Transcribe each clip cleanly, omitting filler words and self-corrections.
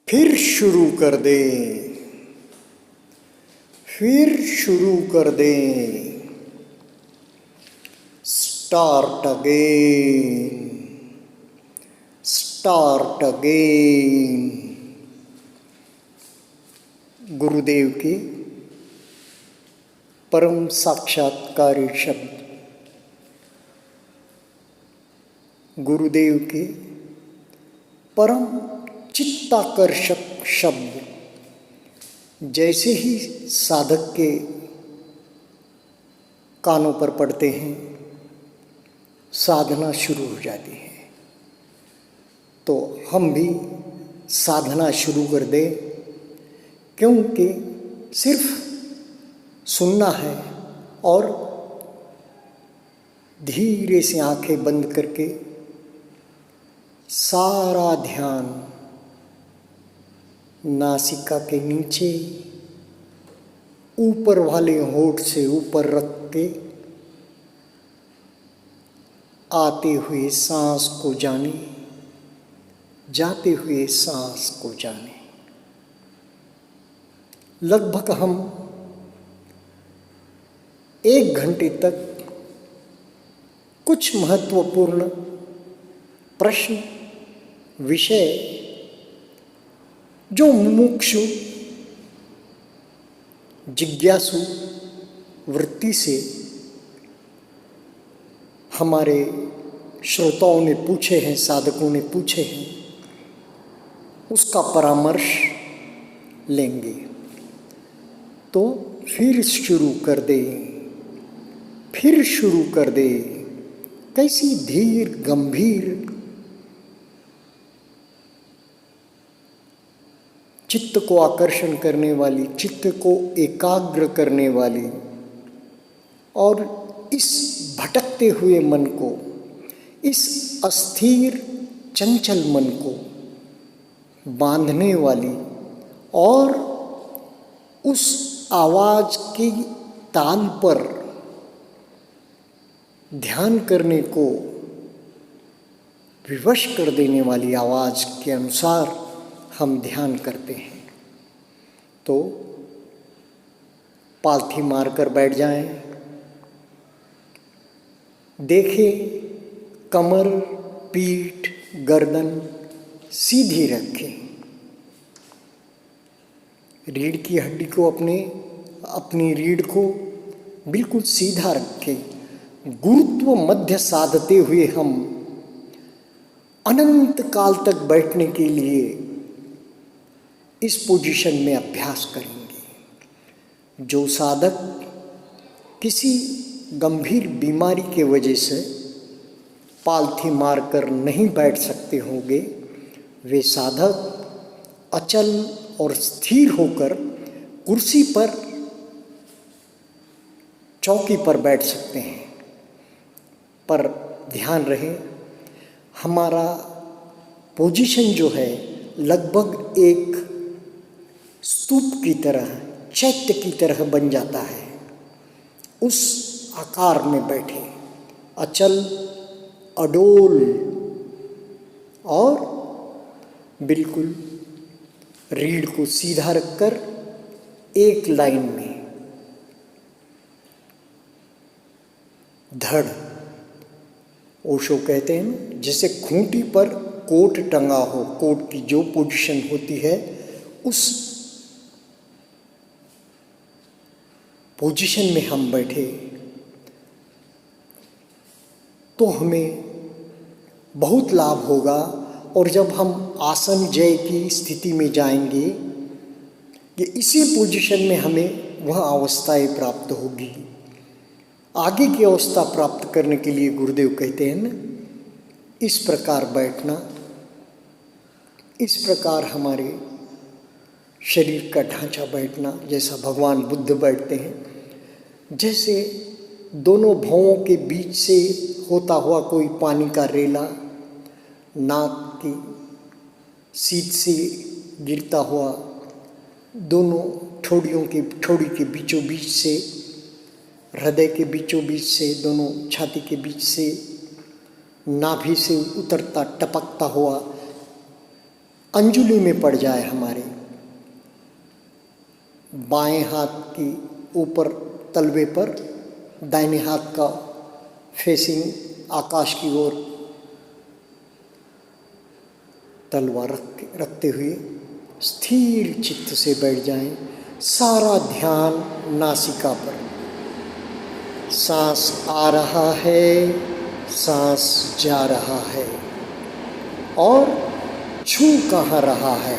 फिर शुरू कर दे, फिर शुरू कर दे, स्टार्ट अगेन, स्टार्ट अगेन। गुरुदेव के परम साक्षात्कारी शब्द, गुरुदेव के परम चित्ताकर्षक शब्द जैसे ही साधक के कानों पर पड़ते हैं, साधना शुरू हो जाती है। तो हम भी साधना शुरू कर दें, क्योंकि सिर्फ सुनना है और धीरे से आंखें बंद करके सारा ध्यान नासिका के नीचे ऊपर वाले होंठ से ऊपर रख के आते हुए सांस को जाने, जाते हुए सांस को जाने। लगभग हम 1 घंटे तक कुछ महत्वपूर्ण प्रश्न, विषय जो मुमुक्षु जिज्ञासु वृत्ति से हमारे श्रोताओं ने पूछे हैं, साधकों ने पूछे हैं, उसका परामर्श लेंगे। तो फिर शुरू कर दे, फिर शुरू कर दे। कैसी धीर गंभीर, चित्त को आकर्षण करने वाली, चित्त को एकाग्र करने वाली और इस भटकते हुए मन को, इस अस्थिर चंचल मन को बांधने वाली और उस आवाज की ताल पर ध्यान करने को विवश कर देने वाली आवाज के अनुसार हम ध्यान करते हैं। तो पालथी मारकर बैठ जाएं, देखें कमर, पीठ, गर्दन सीधी रखें, रीढ़ की हड्डी को अपनी रीढ़ को बिल्कुल सीधा रखें। गुरुत्व मध्य साधते हुए हम अनंत काल तक बैठने के लिए इस पोजीशन में अभ्यास करेंगे। जो साधक किसी गंभीर बीमारी के वजह से पालथी मारकर नहीं बैठ सकते होंगे, वे साधक अचल और स्थिर होकर कुर्सी पर, चौकी पर बैठ सकते हैं। पर ध्यान रहे, हमारा पोजीशन जो है लगभग एक स्तूप की तरह, चैत्य की तरह बन जाता है। उस आकार में बैठे, अचल, अडोल और बिल्कुल रीढ़ को सीधा रखकर एक लाइन में, धड़, ओशो कहते हैं जैसे खूंटी पर कोट टंगा हो, कोट की जो पोजीशन होती है उस पोजीशन में हम बैठे तो हमें बहुत लाभ होगा। और जब हम आसन जय की स्थिति में जाएंगे, कि इसी पोजीशन में हमें वह अवस्थाएं प्राप्त होगी। आगे की अवस्था प्राप्त करने के लिए गुरुदेव कहते हैं ना, इस प्रकार बैठना, इस प्रकार हमारे शरीर का ढांचा बैठना, जैसा भगवान बुद्ध बैठते हैं, जैसे दोनों भौंों के बीच से होता हुआ कोई पानी का रेला, नाक की सीध से गिरता हुआ, दोनों ठोड़ी के बीचों बीच से, हृदय के बीचों बीच से, दोनों छाती के बीच से, नाभि से उतरता टपकता हुआ अंजुलि में पड़ जाए हमारे बाएं हाथ की ऊपर तलवे पर, दाहिने हाथ का फेसिंग आकाश की ओर तलवा रखते हुए स्थिर चित्त से बैठ जाएं। सारा ध्यान नासिका पर, सांस आ रहा है, सांस जा रहा है, और छू कहाँ रहा है।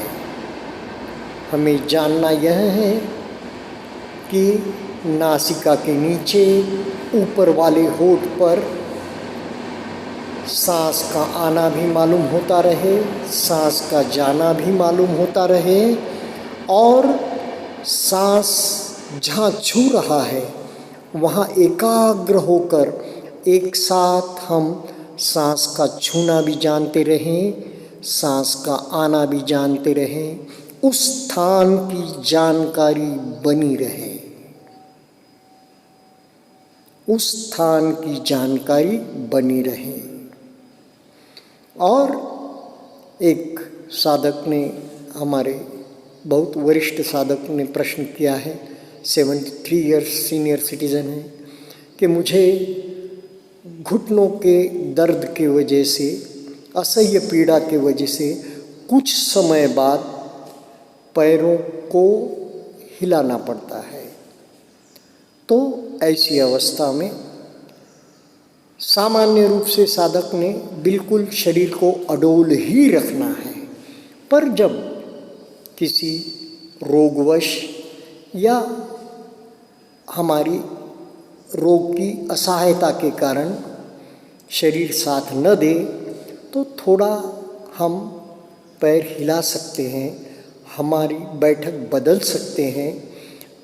हमें जानना यह है कि नासिका के नीचे ऊपर वाले होठ पर सांस का आना भी मालूम होता रहे, सांस का जाना भी मालूम होता रहे, और सांस जहाँ छू रहा है वहाँ एकाग्र होकर एक साथ हम सांस का छूना भी जानते रहें, सांस का आना भी जानते रहें, उस स्थान की जानकारी बनी रहे, उस स्थान की जानकारी बनी रहे। और एक साधक ने, हमारे बहुत वरिष्ठ साधक ने प्रश्न किया है, 73 इयर्स सीनियर सिटीज़न है, कि मुझे घुटनों के दर्द की वजह से, असह्य पीड़ा की वजह से कुछ समय बाद पैरों को हिलाना पड़ता है। तो ऐसी अवस्था में सामान्य रूप से साधक ने बिल्कुल शरीर को अडोल ही रखना है, पर जब किसी रोगवश या हमारी रोग की असहायता के कारण शरीर साथ न दे तो थोड़ा हम पैर हिला सकते हैं, हमारी बैठक बदल सकते हैं,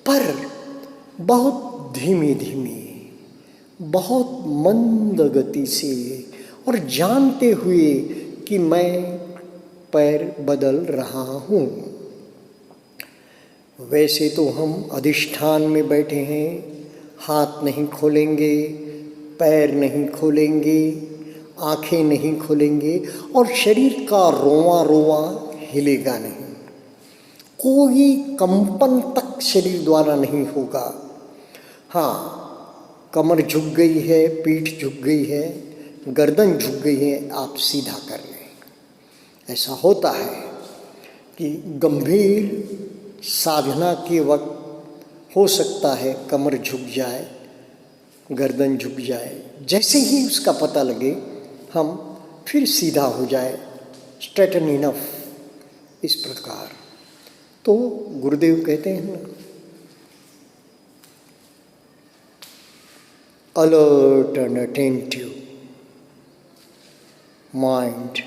पर बहुत धीमी धीमी, बहुत मंद गति से, और जानते हुए कि मैं पैर बदल रहा हूँ। वैसे तो हम अधिष्ठान में बैठे हैं, हाथ नहीं खोलेंगे, पैर नहीं खोलेंगे, आँखें नहीं खोलेंगे, और शरीर का रोवां रोवां हिलेगा नहीं, कोई कंपन तक शरीर द्वारा नहीं होगा। हाँ, कमर झुक गई है, पीठ झुक गई है, गर्दन झुक गई है, आप सीधा कर लें। ऐसा होता है कि गंभीर साधना के वक्त हो सकता है कमर झुक जाए, गर्दन झुक जाए, जैसे ही उसका पता लगे हम फिर सीधा हो जाए, स्ट्रेटन इनफ, इस प्रकार। तो गुरुदेव कहते हैं ना, alert and attentive mind,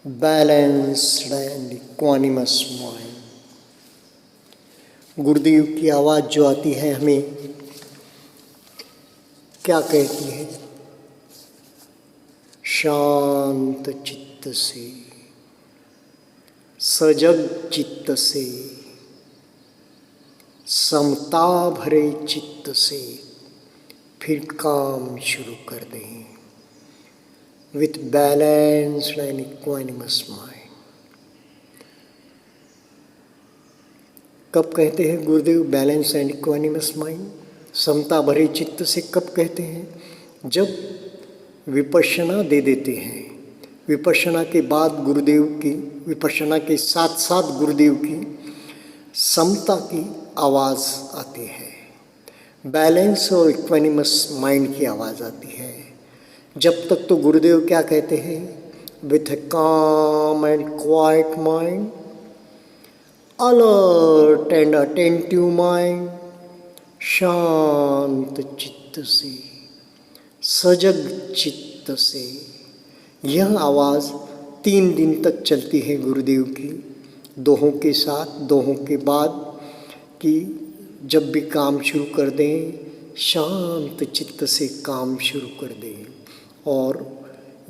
balanced and equanimous mind। गुरुदेव की आवाज़ जो आती है हमें क्या कहती है? शांत चित्त से, सजग चित्त से, समता भरे चित्त से फिर काम शुरू कर दें, with balanced and equanimous mind. कब कहते हैं गुरुदेव बैलेंस एंड इक्वानिमस माइंड, समता भरे चित्त से कब कहते हैं? जब विपश्यना दे देते हैं, विपश्यना के बाद गुरुदेव की, विपश्यना के साथ साथ गुरुदेव की समता की आवाज़ आती है, बैलेंस और इक्वानिमस माइंड की आवाज़ आती है। जब तक तो गुरुदेव क्या कहते हैं? विथ ए काम and quite mind, alert and attentive mind, शांत चित्त से, सजग चित्त से। यह आवाज़ 3 दिन तक चलती है गुरुदेव की, दोहों के साथ, दोहों के बाद, कि जब भी काम शुरू कर दें शांत चित्त से काम शुरू कर दें। और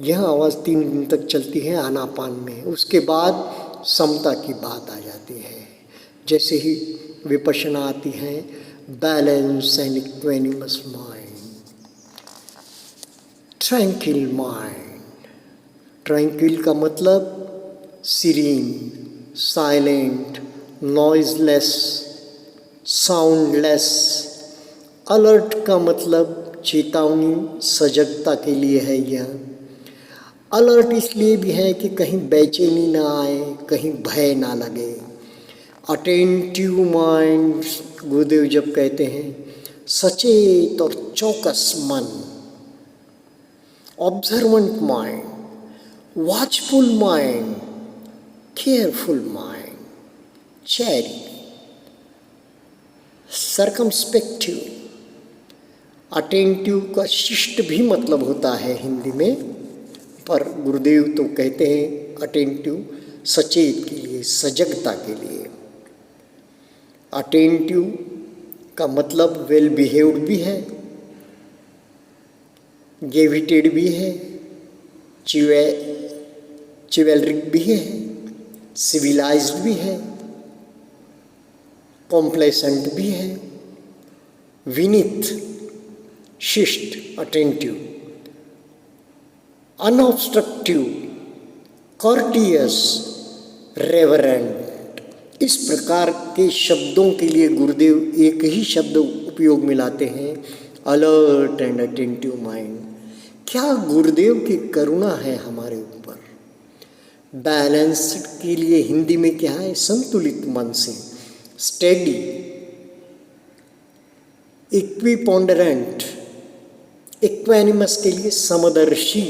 यह आवाज़ 3 दिन तक चलती है आनापान में, उसके बाद समता की बात आ जाती है। जैसे ही विपश्यना आती है, balance and equanimous mind, tranquil mind. Tranquil का मतलब serene, silent, noiseless, soundless. Alert का मतलब चेतावनी, सजगता के लिए है यह। अलर्ट इसलिए भी है कि कहीं बेचैनी ना आए, कहीं भय ना लगे। अटेंटिव माइंड, गुरुदेव जब कहते हैं सचेत और चौकस मन, observant mind, watchful mind, careful mind, chary, circumspective. Attentive का शिष्ट भी मतलब होता है हिंदी में, पर गुरुदेव तो कहते हैं अटेंटिव सचेत के लिए, सजगता के लिए। अटेंटिव का मतलब वेल बिहेव्ड भी है, गेविटेड भी है, चिवेलरिक भी है, सिविलाइज्ड भी है, कॉम्प्लेसेंट भी है, विनीत, शिष्ट, अटेंटिव, अनऑब्स्ट्रक्टिव, कॉर्टियस, रेवरेंट। इस प्रकार के शब्दों के लिए गुरुदेव एक ही शब्द उपयोग में लाते हैं, अलर्ट एंड अटेंटिव माइंड। क्या गुरुदेव की करुणा है हमारे ऊपर। बैलेंस्ड के लिए हिंदी में क्या है, संतुलित मन से, स्टेडी, इक्विपोंडरेंट। इक्वेनिमस के लिए समदर्शी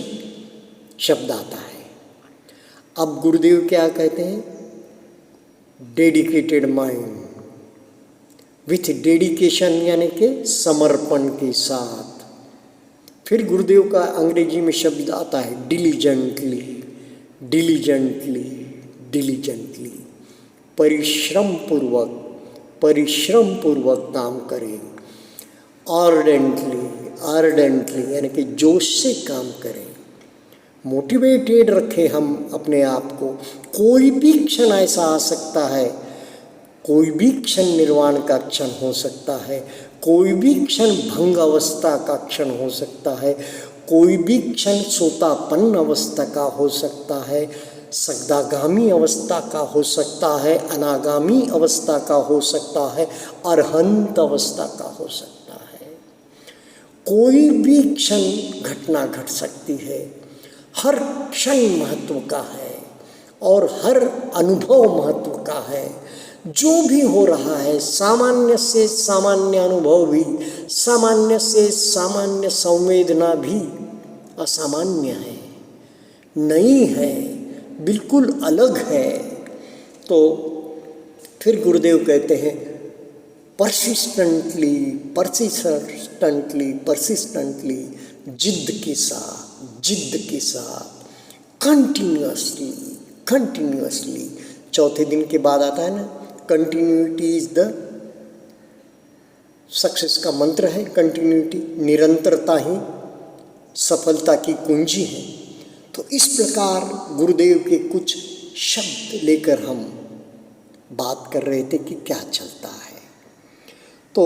शब्द आता है। अब गुरुदेव क्या कहते हैं, डेडिकेटेड माइंड, विथ डेडिकेशन यानी कि समर्पण के साथ। फिर गुरुदेव का अंग्रेजी में शब्द आता है डिलीजेंटली, डिलीजेंटली, डिलीजेंटली, परिश्रम पूर्वक काम करें। आर्डेंटली, आर्डेंटली यानी कि जोश से काम करें। मोटिवेटेड रखें हम अपने आप को। कोई भी क्षण ऐसा आ सकता है, कोई भी क्षण निर्वाण का क्षण हो सकता है, कोई भी क्षण भंग अवस्था का क्षण हो सकता है, कोई भी क्षण सोतापन्न अवस्था का हो सकता है, सगदागामी अवस्था का हो सकता है, अनागामी अवस्था का हो सकता है, अरहंत अवस्था का हो सकता है। कोई भी क्षण घटना घट सकती है। हर क्षण महत्व का है और हर अनुभव महत्व का है। जो भी हो रहा है, सामान्य से सामान्य अनुभव भी, सामान्य से सामान्य संवेदना भी असामान्य है, नई है, बिल्कुल अलग है। तो फिर गुरुदेव कहते हैं परसिस्टेंटली, जिद्द के साथ, कंटिन्यूअसली। चौथे दिन के बाद आता है ना, कंटिन्यूटी इज द सक्सेस का मंत्र है। कंटिन्यूटी, निरंतरता ही सफलता की कुंजी है। तो इस प्रकार गुरुदेव के कुछ शब्द लेकर हम बात कर रहे थे कि क्या चलता है। तो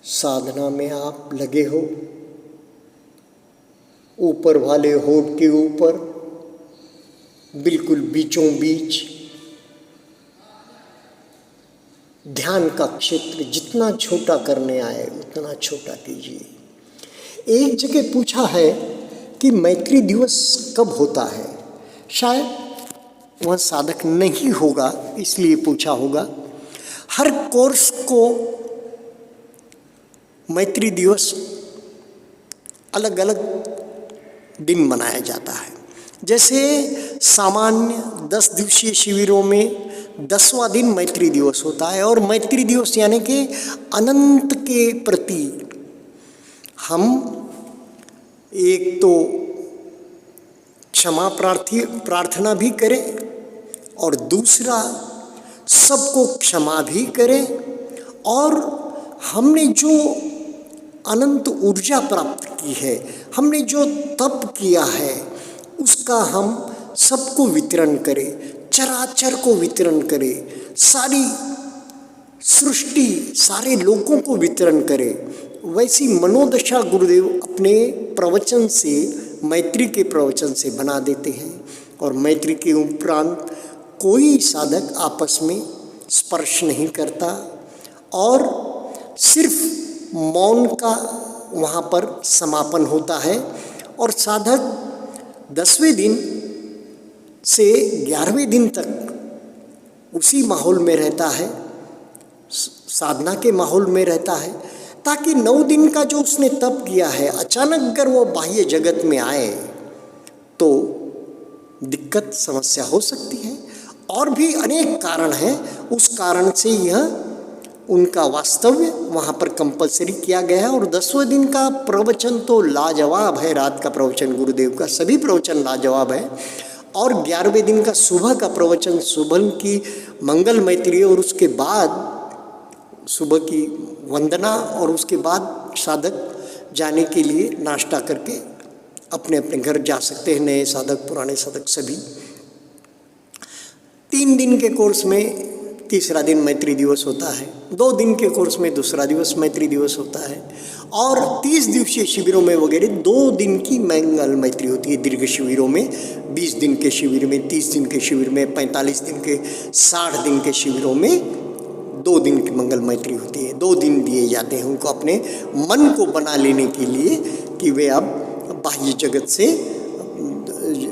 साधना में आप लगे हो, ऊपर वाले होठ के ऊपर बिल्कुल बीचों बीच ध्यान का क्षेत्र जितना छोटा करने आए उतना छोटा कीजिए। एक जगह पूछा है कि मैत्री दिवस कब होता है। शायद वह साधक नहीं होगा इसलिए पूछा होगा। हर कोर्स को मैत्री दिवस अलग अलग दिन मनाया जाता है। जैसे सामान्य 10 दिवसीय शिविरों में 10वां दिन मैत्री दिवस होता है, और मैत्री दिवस यानी कि अनंत के प्रति हम एक तो क्षमा प्रार्थना भी करें और दूसरा सबको क्षमा भी करें, और हमने जो अनंत ऊर्जा प्राप्त की है, हमने जो तप किया है, उसका हम सबको वितरण करें, चराचर को वितरण करें, सारी सृष्टि, सारे लोगों को वितरण करें। वैसी मनोदशा गुरुदेव अपने प्रवचन से, मैत्री के प्रवचन से बना देते हैं। और मैत्री के उपरांत कोई साधक आपस में स्पर्श नहीं करता और सिर्फ मौन का वहाँ पर समापन होता है। और साधक 10वें दिन से 11वें दिन तक उसी माहौल में रहता है, साधना के माहौल में रहता है, ताकि 9 दिन का जो उसने तप किया है अचानक अगर वो बाह्य जगत में आए तो दिक्कत समस्या हो सकती है। और भी अनेक कारण हैं, उस कारण से यह उनका वास्तव्य वहाँ पर कंपलसरी किया गया है। और 10वें दिन का प्रवचन तो लाजवाब है, रात का प्रवचन गुरुदेव का सभी प्रवचन लाजवाब है। और 11वें दिन का सुबह का प्रवचन, सुबह की मंगल मैत्री और उसके बाद सुबह की वंदना और उसके बाद साधक जाने के लिए नाश्ता करके अपने अपने घर जा सकते हैं, नए साधक पुराने साधक सभी। 3 दिन के कोर्स में तीसरा दिन मैत्री दिवस होता है, 2 दिन के कोर्स में दूसरा दिवस मैत्री दिवस होता है, और 30 दिवसीय शिविरों में वगैरह 2 दिन की मंगल मैत्री होती है। दीर्घ शिविरों में 20 दिन के शिविर में, 30 दिन के शिविर में, 45 दिन के, 60 दिन के शिविरों में 2 दिन की मंगल मैत्री होती है। 2 दिन दिए जाते हैं उनको अपने मन को बना लेने के लिए कि वे अब बाह्य जगत से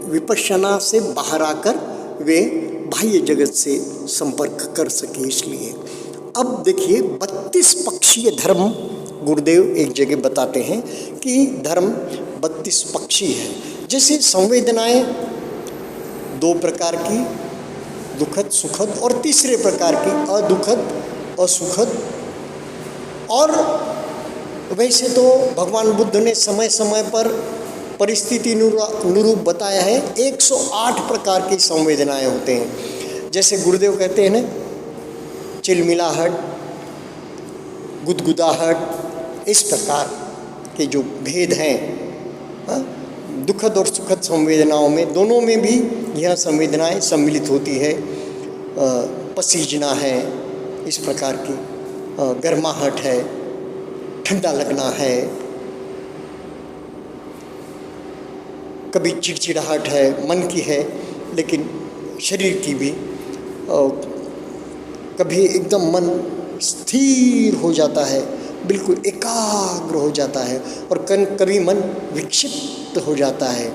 विपश्यना से बाहर आकर वे बाह्य जगत से संपर्क कर सके। इसलिए अब देखिए 32 पक्षीय धर्म गुरुदेव एक जगह बताते हैं कि धर्म 32 पक्षी है। जैसे संवेदनाएं 2 प्रकार की, दुखद सुखद, और तीसरे प्रकार की अदुखद असुखद। और वैसे तो भगवान बुद्ध ने समय समय पर परिस्थिति अनुरूप बताया है 108 प्रकार की संवेदनाएं होते हैं। जैसे गुरुदेव कहते हैं ना, चिलमिलाहट, गुदगुदाहट, इस प्रकार के जो भेद हैं दुखद और सुखद संवेदनाओं में, दोनों में भी यह संवेदनाएं सम्मिलित होती है। पसीजना है, इस प्रकार की गर्माहट है, ठंडा लगना है, कभी चिड़चिड़ाहट है, मन की है लेकिन शरीर की भी, कभी एकदम मन स्थिर हो जाता है, बिल्कुल एकाग्र हो जाता है, और कभी मन विक्षिप्त हो जाता है,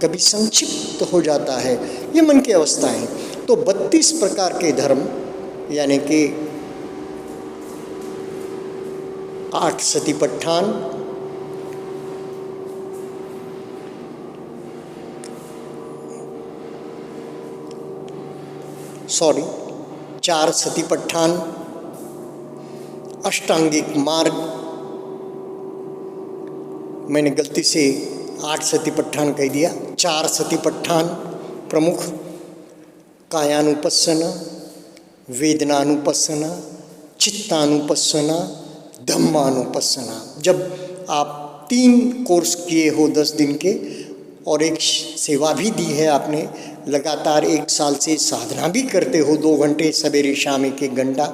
कभी संक्षिप्त हो जाता है। ये मन की अवस्थाएं। तो 32 प्रकार के धर्म, यानी कि 8 सतिपट्ठान, 4 सतिपट्ठान, अष्टांगिक मार्ग, मैंने गलती से 8 सतिपट्ठान कह दिया, 4 सतिपट्ठान प्रमुख, कायानुपस्सना, वेदनानुपस्सना, चित्तानुपस्सना, धम्मानुपस्सना। जब आप 3 कोर्स किए हो 10 दिन के और एक सेवा भी दी है आपने, लगातार 1 साल से साधना भी करते हो 2 घंटे सवेरे शाम 1 घंटा,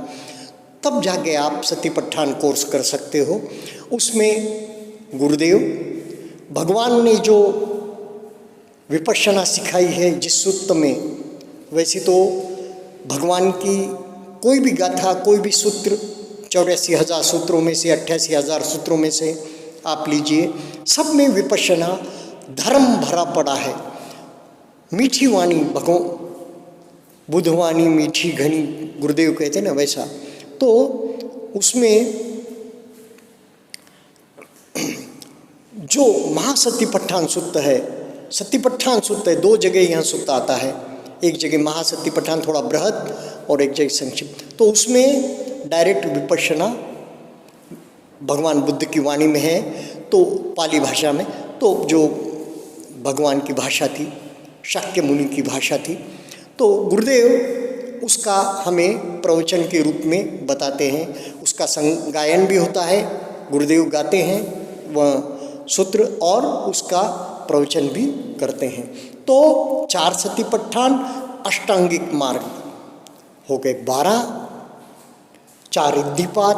तब जाके आप सतिपट्ठान कोर्स कर सकते हो। उसमें गुरुदेव भगवान ने जो विपश्यना सिखाई है जिस सूत्र में, वैसे तो भगवान की कोई भी गाथा, कोई भी सूत्र 84,000 सूत्रों में से, 88,000 सूत्रों में से आप लीजिए, सब में विपश्यना धर्म भरा पड़ा है। मीठी वाणी बुधवाणी मीठी घनी, गुरुदेव कहते हैं ना, वैसा। तो उसमें जो महासतिपट्ठान सूत्र है, सतिपट्ठान सूत्र है, 2 जगह यहाँ सूत्र आता है, एक जगह महासतिपट्ठान थोड़ा बृहद और एक जगह संक्षिप्त। तो उसमें डायरेक्ट विपश्यना भगवान बुद्ध की वाणी में है, तो पाली भाषा में, तो जो भगवान की भाषा थी, शाक्य मुनि की भाषा थी, तो गुरुदेव उसका हमें प्रवचन के रूप में बताते हैं। उसका गायन भी होता है, गुरुदेव गाते हैं वह सूत्र, और उसका प्रवचन भी करते हैं। तो 4 सतिपट्ठान, अष्टांगिक मार्ग हो गए 12, 4 रिद्धिपात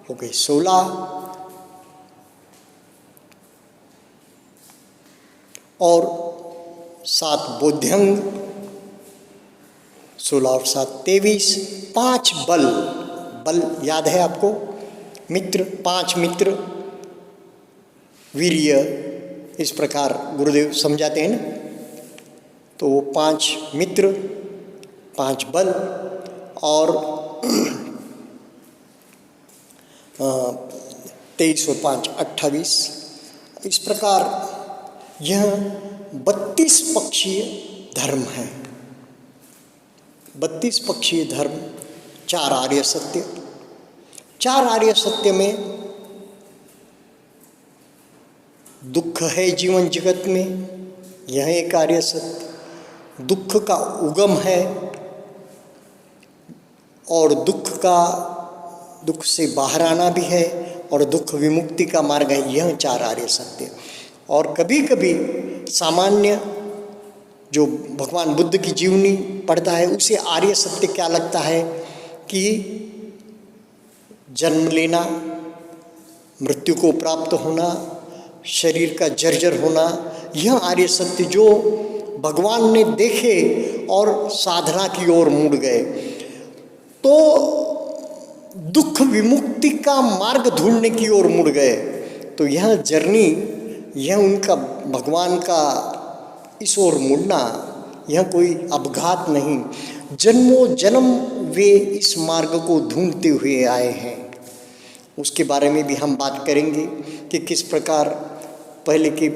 हो गए 16, और 7 बोध्यंग, 16 और 7 23, 5 बल। बल याद है आपको, मित्र, 5 मित्र, वीर्य, इस प्रकार गुरुदेव समझाते हैं ना। तो वो 5 मित्र, 5 बल और 23 और 5 28, इस प्रकार यह 32 पक्षीय धर्म है। 32 पक्षीय धर्म, 4 आर्य सत्य। 4 आर्य सत्य में दुख है जीवन जगत में, यह एक आर्य सत्य। दुख का उगम है और दुख से बाहर आना भी है और दुख विमुक्ति का मार्ग है, यह 4 आर्य सत्य। और कभी कभी सामान्य जो भगवान बुद्ध की जीवनी पढ़ता है उसे आर्य सत्य क्या लगता है कि जन्म लेना, मृत्यु को प्राप्त होना, शरीर का जर्जर होना, यह आर्य सत्य जो भगवान ने देखे और साधना की ओर मुड़ गए। तो दुख विमुक्ति का मार्ग ढूंढने की ओर मुड़ गए। तो यह जर्नी, यह उनका भगवान का इस ओर मुड़ना, यह कोई अपघात नहीं, जन्मों जन्म वे इस मार्ग को ढूंढते हुए आए हैं। उसके बारे में भी हम बात करेंगे कि किस प्रकार पहले के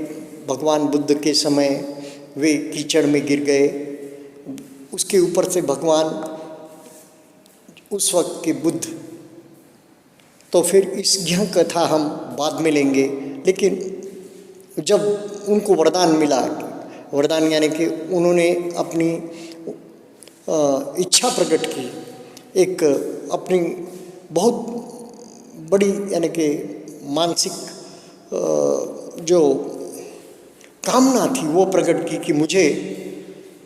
भगवान बुद्ध के समय वे कीचड़ में गिर गए, उसके ऊपर से भगवान उस वक्त के बुद्ध, तो फिर यह कथा हम बाद में लेंगे। लेकिन जब उनको वरदान मिला, वरदान यानी कि उन्होंने अपनी इच्छा प्रकट की, एक अपनी बहुत बड़ी यानी कि मानसिक जो कामना थी वो प्रकट की कि मुझे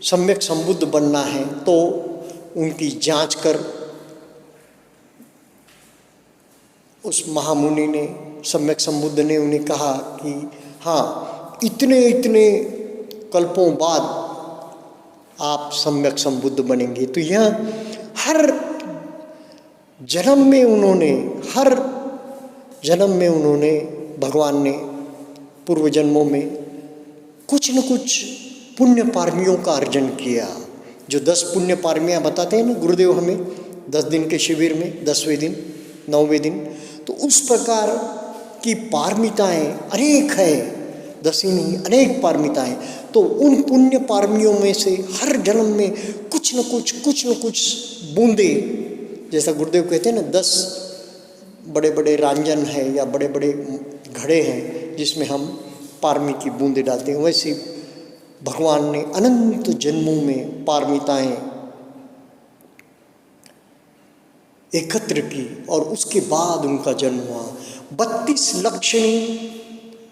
सम्यक संबुद्ध बनना है। तो उनकी जांच कर उस महामुनि ने, सम्यक संबुद्ध ने उन्हें कहा कि हाँ, इतने इतने कल्पों बाद आप सम्यक संबुद्ध बनेंगे। तो यह हर जन्म में उन्होंने भगवान ने पूर्व जन्मों में कुछ न कुछ पुण्य पारमियों का अर्जन किया। जो 10 पुण्य पारमियाँ बताते हैं ना गुरुदेव हमें 10 दिन के शिविर में, 10वें दिन 9वें दिन, तो उस प्रकार की पारमिताएँ अनेक है, 10 ही नहीं, अनेक पारमिताएँ। तो उन पुण्य पारमियों में से हर जन्म में कुछ न कुछ बूंदे, जैसा गुरुदेव कहते हैं ना 10 बड़े बड़े रांजन है या बड़े बड़े घड़े हैं जिसमें हम पारमी की बूंदे डालते हैं, वैसे भगवान ने अनंत जन्मों में पारमिताएं एकत्र की और उसके बाद उनका जन्म हुआ। 32 लक्षणी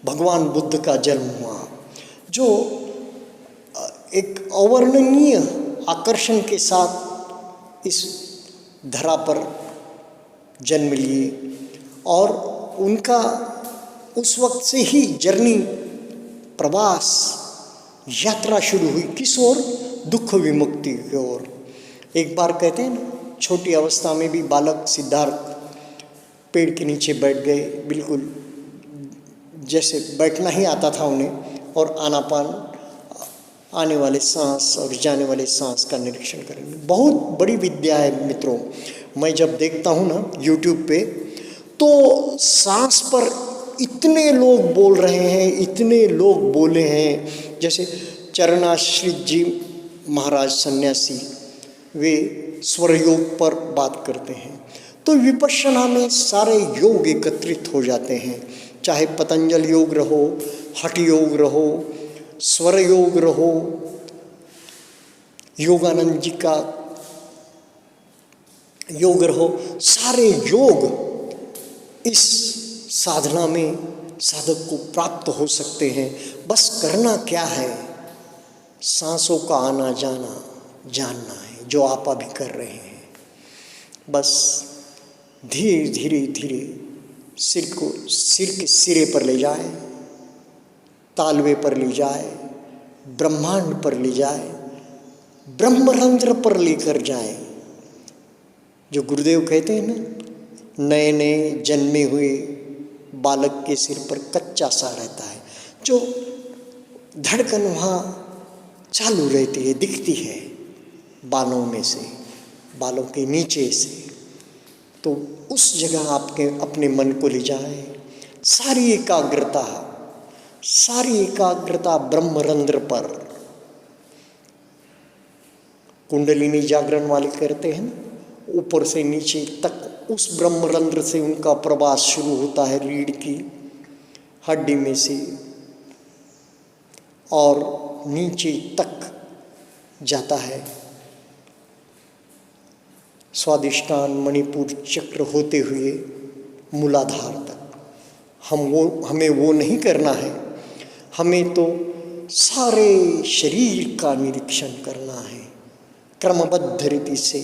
भगवान बुद्ध का जन्म हुआ, जो एक अवर्णनीय आकर्षण के साथ इस धरा पर जन्म लिए। और उनका उस वक्त से ही जर्नी, प्रवास, यात्रा शुरू हुई किस ओर? दुख विमुक्ति की ओर। एक बार कहते हैं ना, छोटी अवस्था में भी बालक सिद्धार्थ पेड़ के नीचे बैठ गए, बिल्कुल जैसे बैठना ही आता था उन्हें, और आनापान, आने वाले सांस और जाने वाले सांस का निरीक्षण करेंगे। बहुत बड़ी विद्या है मित्रों। मैं जब देखता हूँ ना यूट्यूब पे, तो सांस पर इतने लोग बोल रहे हैं, इतने लोग बोले हैं। जैसे चरणाश्रित जी महाराज सन्यासी, वे स्वर योग पर बात करते हैं। तो विपश्यना में सारे योग एकत्रित हो जाते हैं, चाहे पतंजल योग रहो, हठ योग रहो, स्वर योग रहो, योगानंद जी का योग रहो, सारे योग इस साधना में साधक को प्राप्त हो सकते हैं। बस करना क्या है? सांसों का आना जाना जानना है, जो आप अभी कर रहे हैं। बस धीरे धीरे धीरे सिर के सिरे पर ले जाए, तालवे पर ले जाए, ब्रह्मांड पर ले जाए, ब्रह्मरंध्र पर लेकर जाए। जो गुरुदेव कहते हैं ना, नए नए जन्मे हुए बालक के सिर पर कच्चा सा रहता है, जो धड़कन वहाँ चालू रहती है, दिखती है बालों में से, बालों के नीचे से। तो उस जगह आपके अपने मन को ले जाए, सारी एकाग्रता ब्रह्मरंध्र पर। कुंडलिनी जागरण वाले करते हैं ना, ऊपर से नीचे तक उस ब्रह्मरंध्र से उनका प्रवास शुरू होता है, रीढ़ की हड्डी में से और नीचे तक जाता है, स्वादिष्टान मणिपुर चक्र होते हुए मूलाधार तक। हमें वो नहीं करना है, हमें तो सारे शरीर का निरीक्षण करना है क्रमबद्ध रीति से,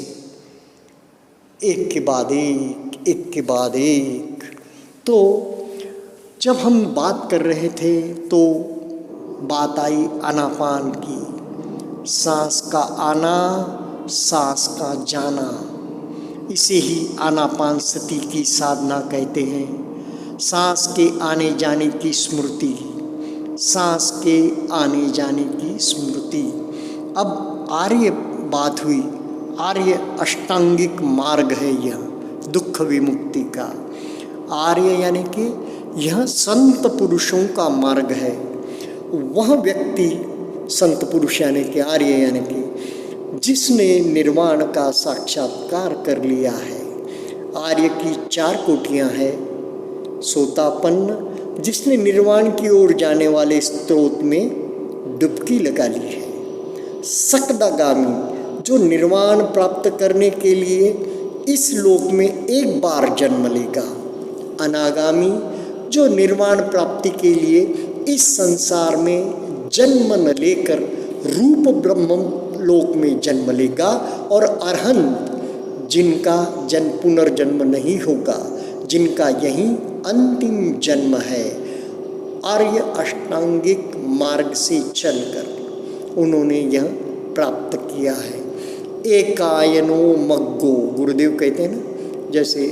एक के बाद एक। तो जब हम बात कर रहे थे तो बात आई आनापान की, सांस का आना, सांस का जाना। इसे ही आनापान सती की साधना कहते हैं। सांस के आने जाने की स्मृति, सांस के आने जाने की स्मृति। अब आर्य बात हुई, आर्य अष्टांगिक मार्ग है यह दुख विमुक्ति का। आर्य यानी कि यह संत पुरुषों का मार्ग है। वह व्यक्ति संत पुरुष यानी कि आर्य यानी कि जिसने निर्वाण का साक्षात्कार कर लिया है। आर्य की 4 कोटियाँ हैं। सोतापन्न, जिसने निर्वाण की ओर जाने वाले स्रोत में डुबकी लगा ली है। सकदागामी, जो निर्वाण प्राप्त करने के लिए इस लोक में एक बार जन्म लेगा। अनागामी, जो निर्वाण प्राप्ति के लिए इस संसार में जन्म न लेकर रूप ब्रह्म लोक में जन्म लेगा। और अरहंत, जिनका पुनर्जन्म नहीं होगा, जिनका यही अंतिम जन्म है। आर्य अष्टांगिक मार्ग से चलकर उन्होंने यह प्राप्त किया है। एकायनो मग्गो, गुरुदेव कहते हैं ना, जैसे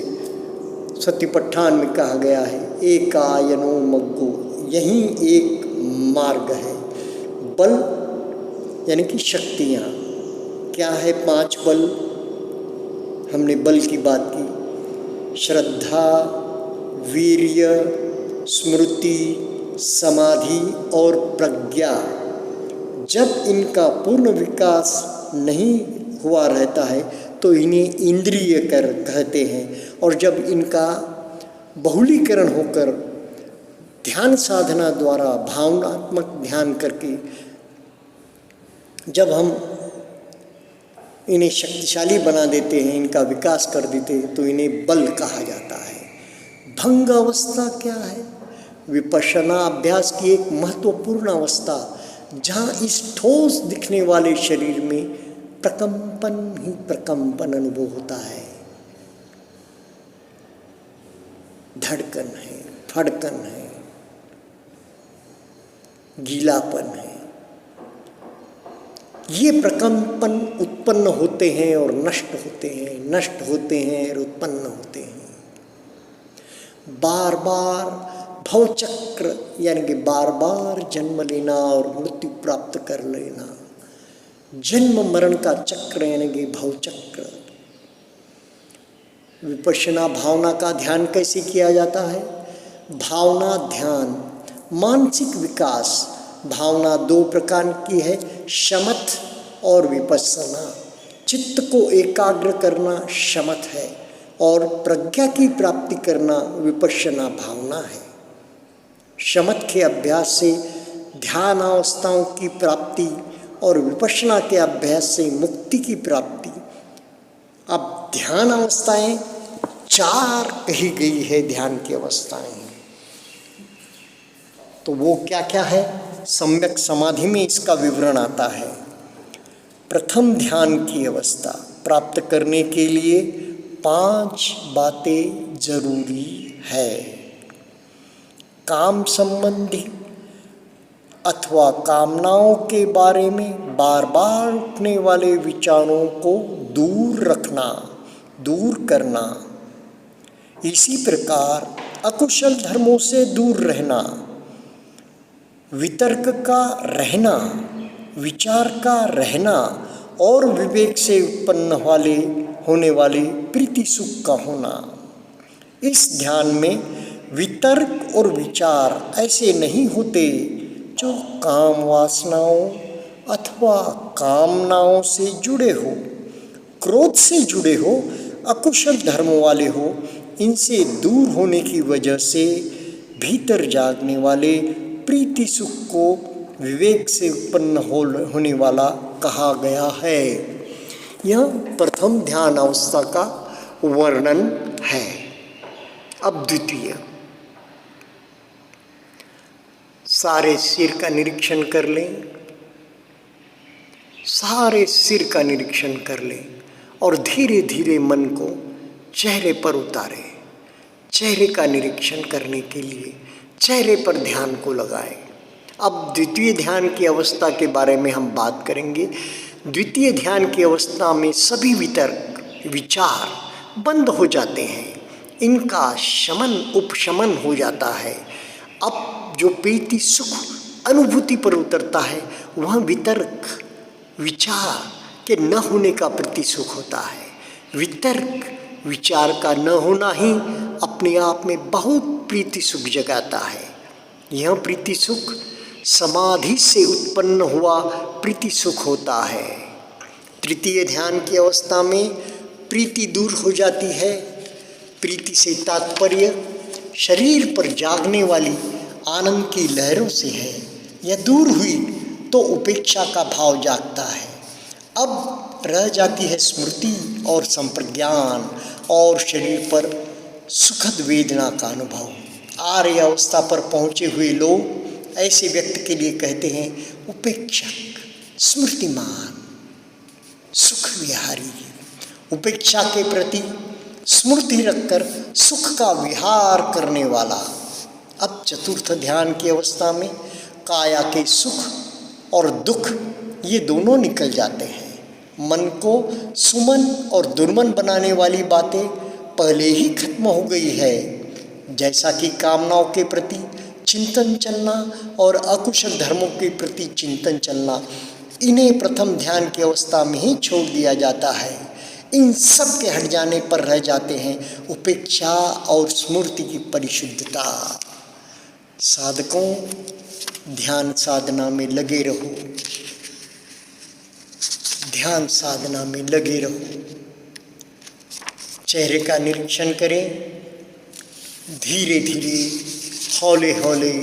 सतिपट्ठान में कहा गया है, एकायनो मग्गो, यही एक मार्ग है। बल यानी कि शक्तियाँ क्या है? 5 बल। हमने बल की बात की, श्रद्धा, वीर्य, स्मृति, समाधि और प्रज्ञा। जब इनका पूर्ण विकास नहीं हुआ रहता है तो इन्हें इंद्रिय कहते हैं। और जब इनका बहुलीकरण होकर ध्यान साधना द्वारा भावनात्मक ध्यान करके जब हम इन्हें शक्तिशाली बना देते हैं, इनका विकास कर देते हैं, तो इन्हें बल कहा जाता है। भंग अवस्था क्या है? विपश्यना अभ्यास की एक महत्वपूर्ण अवस्था, जहाँ इस ठोस दिखने वाले शरीर में प्रकंपन ही प्रकंपन अनुभव होता है। धड़कन है, फड़कन है, गीलापन है। ये प्रकंपन उत्पन्न होते हैं और नष्ट होते हैं, नष्ट होते हैं और उत्पन्न होते हैं। बार बार भवचक्र यानी कि बार बार जन्म लेना और मृत्यु प्राप्त कर लेना, जन्म मरण का चक्र यानी कि भवचक्र। विपश्यना भावना का ध्यान कैसे किया जाता है? भावना ध्यान, मानसिक विकास। भावना 2 प्रकार की है, शमथ और विपश्यना। चित्त को एकाग्र करना शमथ है और प्रज्ञा की प्राप्ति करना विपश्यना भावना है। शमथ के अभ्यास से ध्यान अवस्थाओं की प्राप्ति और विपश्यना के अभ्यास से मुक्ति की प्राप्ति। अब ध्यान अवस्थाएं 4 कही गई है, ध्यान की अवस्थाएं। तो वो क्या क्या है? सम्यक समाधि में इसका विवरण आता है। प्रथम ध्यान की अवस्था प्राप्त करने के लिए 5 बातें जरूरी है। काम संबंधी अथवा अथवा कामनाओं के बारे में बार बार उठने वाले विचारों को दूर रखना, दूर करना। इसी प्रकार अकुशल धर्मों से दूर रहना, वितर्क का रहना, विचार का रहना और विवेक से उत्पन्न होने वाले प्रीति सुख का होना। इस ध्यान में वितर्क और विचार ऐसे नहीं होते जो काम वासनाओं अथवा कामनाओं से जुड़े हो, क्रोध से जुड़े हो, अकुशल धर्म वाले हो। इनसे दूर होने की वजह से भीतर जागने वाले प्रीति सुख को विवेक से उत्पन्न होने वाला कहा गया है। यह प्रथम ध्यान अवस्था का वर्णन है। अब द्वितीय, सारे सिर का निरीक्षण कर लें, सारे सिर का निरीक्षण कर लें और धीरे धीरे मन को चेहरे पर उतारें। चेहरे का निरीक्षण करने के लिए चेहरे पर ध्यान को लगाएं। अब द्वितीय ध्यान की अवस्था के बारे में हम बात करेंगे। द्वितीय ध्यान की अवस्था में सभी वितर्क विचार बंद हो जाते हैं, इनका शमन उपशमन हो जाता है। अब जो प्रीति सुख अनुभूति पर उतरता है वह वितर्क विचार के न होने का प्रीति सुख होता है। वितर्क विचार का न होना ही अपने आप में बहुत प्रीति सुख जगाता है। यह प्रीति सुख समाधि से उत्पन्न हुआ प्रीति सुख होता है। तृतीय ध्यान की अवस्था में प्रीति दूर हो जाती है। प्रीति से तात्पर्य शरीर पर जागने वाली आनंद की लहरों से है। यह दूर हुई तो उपेक्षा का भाव जागता है। अब रह जाती है स्मृति और संप्रज्ञान और शरीर पर सुखद वेदना का अनुभव। आर्य अवस्था पर पहुँचे हुए लोग ऐसे व्यक्ति के लिए कहते हैं उपेक्षक, स्मृतिमान, सुख विहारी। उपेक्षा के प्रति स्मृति रखकर सुख का विहार करने वाला। अब चतुर्थ ध्यान की अवस्था में काया के सुख और दुख ये दोनों निकल जाते हैं। मन को सुमन और दुर्मन बनाने वाली बातें पहले ही खत्म हो गई है, जैसा कि कामनाओं के प्रति चिंतन चलना और अकुशल धर्मों के प्रति चिंतन चलना। इन्हें प्रथम ध्यान की अवस्था में ही छोड़ दिया जाता है। इन सब के हट जाने पर रह जाते हैं उपेक्षा और स्मृति की परिशुद्धता। साधकों, ध्यान साधना में लगे रहो, ध्यान साधना में लगे रहो। चेहरे का निरीक्षण करें, धीरे धीरे हौले हौले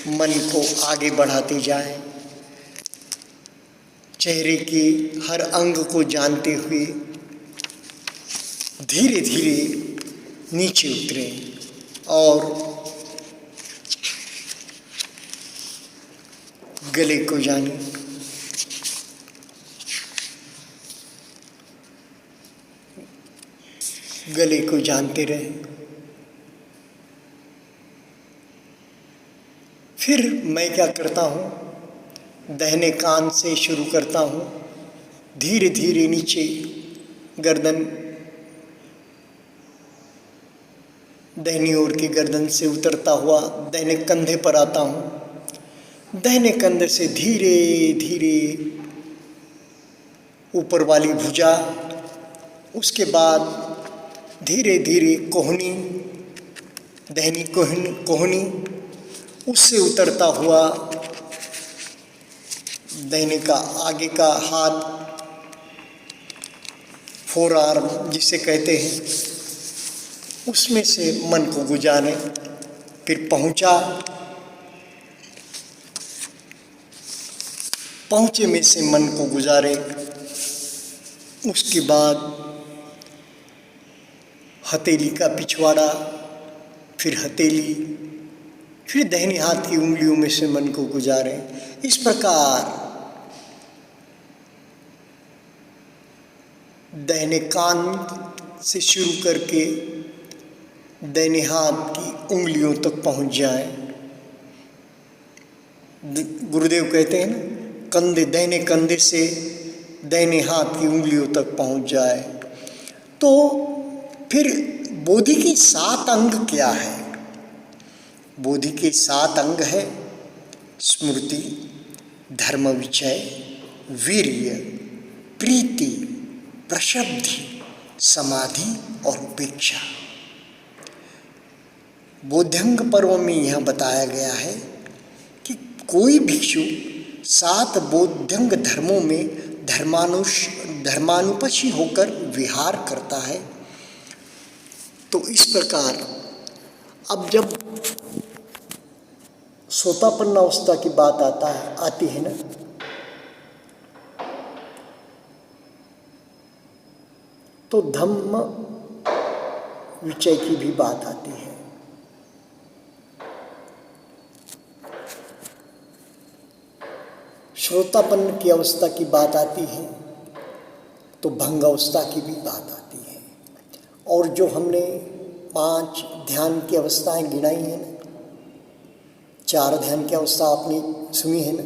मन को आगे बढ़ाते जाएं। चेहरे के हर अंग को जानते हुए धीरे धीरे नीचे उतरें और गले को जानें। गले को जानते रहें। फिर मैं क्या करता हूँ, दाहिने कान से शुरू करता हूँ, धीरे धीरे नीचे गर्दन, दाहिनी ओर की गर्दन से उतरता हुआ दाहिने कंधे पर आता हूँ। दाहिने कंधे से धीरे धीरे ऊपर वाली भुजा, उसके बाद धीरे धीरे कोहनी, दाहिनी कोहनी, उससे उतरता हुआ दाहिने का आगे का हाथ, फोर आर्म जिसे कहते हैं, उसमें से मन को गुजारें। फिर पहुँचे में से मन को गुजारें। उसके बाद हथेली का पिछवाड़ा, फिर हथेली, फिर दाहिने हाथ की उंगलियों में से मन को गुजारें। इस प्रकार दाहिने कान से शुरू करके दाहिने हाथ की उंगलियों तक पहुंच जाएं। गुरुदेव कहते हैं ना, कंधे दाहिने कंधे से दाहिने हाथ की उंगलियों तक पहुंच जाए। तो फिर बोधि के 7 अंग क्या है? बोधि के 7 अंग है स्मृति, धर्म विचय, वीर्य, प्रीति, प्रशब्धि, समाधि और उपेक्षा। बोध्यंग पर्व में यह बताया गया है कि कोई भिक्षु 7 बोध्यंग धर्मों में धर्मानुपशी होकर विहार करता है। तो इस प्रकार अब जब सोतापन्न अवस्था की बात आती है ना, तो धम्म विचय की भी बात आती है। श्रोतापन्न की अवस्था की बात आती है, तो भंग अवस्था की भी बात आती है। और जो हमने 5 ध्यान की अवस्थाएं गिनाई हैं ना, 4 ध्यान की अवस्था आपने सुनी है ना,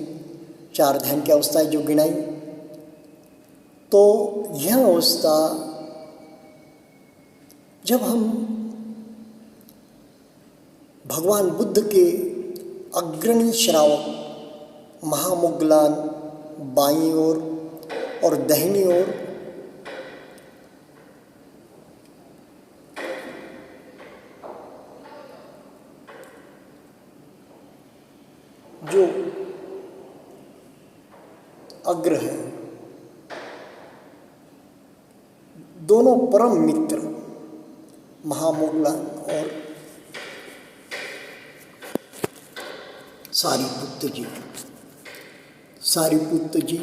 4 ध्यान की अवस्थाएं जो गिनाई, तो यह अवस्था जब हम भगवान बुद्ध के अग्रणी श्रावक महामोग्गलान बाईं ओर और दाहिनी ओर जो अग्र है, दोनों परम मित्र महामोग्गलान और सारिपुत्र जी, सारिपुत्र जी